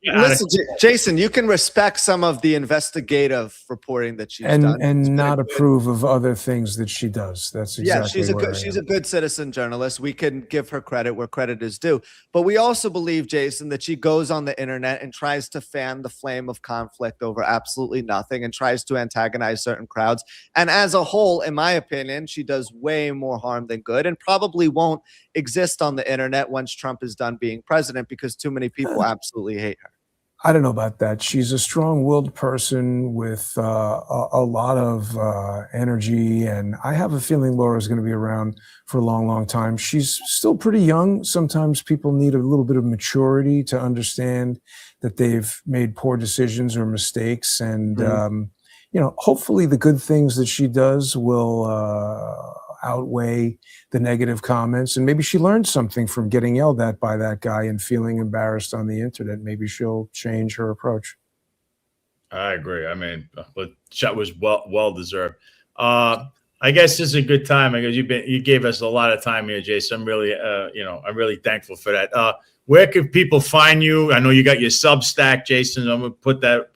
Listen, Jason, you can respect some of the investigative reporting that she's done, and not approve of other things that she does. That's exactly she's a good citizen journalist. We can give her credit where credit is due. But we also believe, Jason, that she goes on the internet and tries to fan the flame of conflict over absolutely nothing and tries to antagonize certain crowds. And as a whole, in my opinion, she does way more harm than good, and probably won't exist on the internet once Trump is done being president, because too many people absolutely hate her. I don't know about that. She's a strong-willed person with a lot of energy, and I have a feeling Laura's going to be around for a long, long time. She's still pretty young. Sometimes people need a little bit of maturity to understand that they've made poor decisions or mistakes, and you know, hopefully the good things that she does will outweigh the negative comments, and maybe she learned something from getting yelled at by that guy and feeling embarrassed on the internet. Maybe she'll change her approach. I agree. I mean, but that was well deserved. I guess this is a good time because you gave us a lot of time here, Jason. I'm really I'm really thankful for that. Where can people find you? I know you got your Substack, Jason. I'm gonna put that,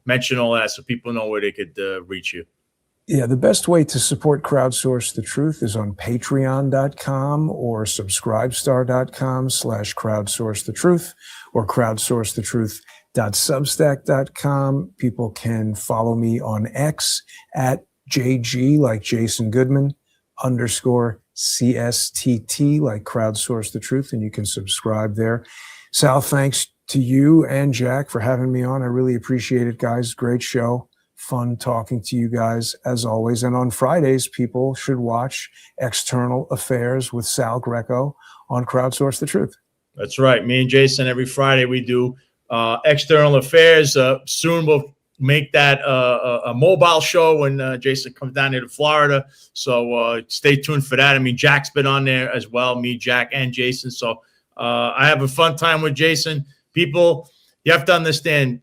mention all that so people know where they could reach you. Yeah, the best way to support Crowdsource the Truth is on patreon.com or subscribestar.com/crowdsourcethetruth or crowdsourcethetruth.substack.com. People can follow me on X at JG, like Jason Goodman, _CSTT, like Crowdsource the Truth, and you can subscribe there. Sal, thanks to you and Jack for having me on. I really appreciate it, guys. Great show. Fun talking to you guys as always. And on Fridays, people should watch External Affairs with Sal Greco on Crowdsource the Truth. That's right. Me and Jason, every Friday we do External Affairs. Soon we'll make that a mobile show when Jason comes down here to Florida. So stay tuned for that. I mean, Jack's been on there as well, me, Jack, and Jason. So I have a fun time with Jason. People, you have to understand,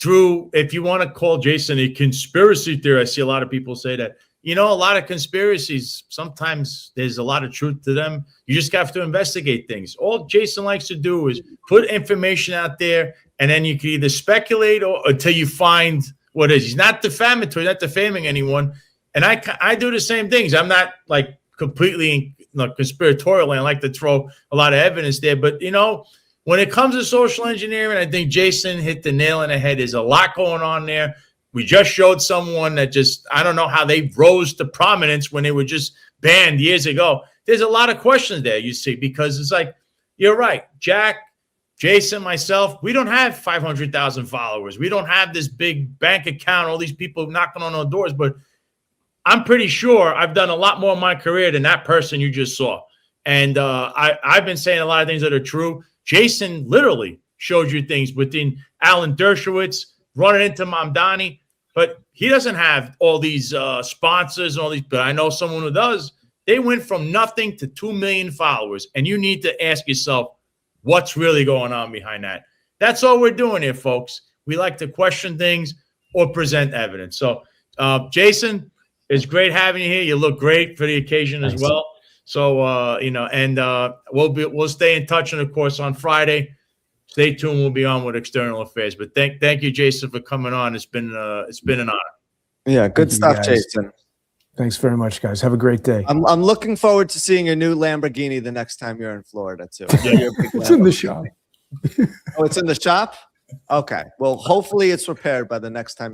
if you want to call Jason a conspiracy theorist, I see a lot of people say that. A lot of conspiracies, sometimes there's a lot of truth to them. You just have to investigate things. All Jason likes to do is put information out there, and then you can either speculate or until you find what it is. He's not defamatory, not defaming anyone. And I do the same things. I'm not like completely conspiratorial. I like to throw a lot of evidence there. But, when it comes to social engineering, I think Jason hit the nail on the head. There's a lot going on there. We just showed someone that I don't know how they rose to prominence when they were just banned years ago. There's a lot of questions there, you see, because it's like, you're right. Jack, Jason, myself, we don't have 500,000 followers. We don't have this big bank account, all these people knocking on our doors. But I'm pretty sure I've done a lot more in my career than that person you just saw. And I've been saying a lot of things that are true. Jason literally showed you things within Alan Dershowitz, running into Mamdani, but he doesn't have all these sponsors and all these, but I know someone who does. They went from nothing to 2 million followers, and you need to ask yourself, what's really going on behind that? That's all we're doing here, folks. We like to question things or present evidence. So, Jason, It's great having you here. You look great for the occasion as Thanks. well. So, you know, and we'll stay in touch. And of course, on Friday, stay tuned. We'll be on with External Affairs. But thank you, Jason, for coming on. It's been an honor. Yeah, good Thank you, stuff, guys. Jason. Thanks very much, guys. Have a great day. I'm looking forward to seeing your new Lamborghini the next time you're in Florida too. I know you're a big It's in the Lambo shop. Oh, it's in the shop? Okay. Well, hopefully it's repaired by the next time.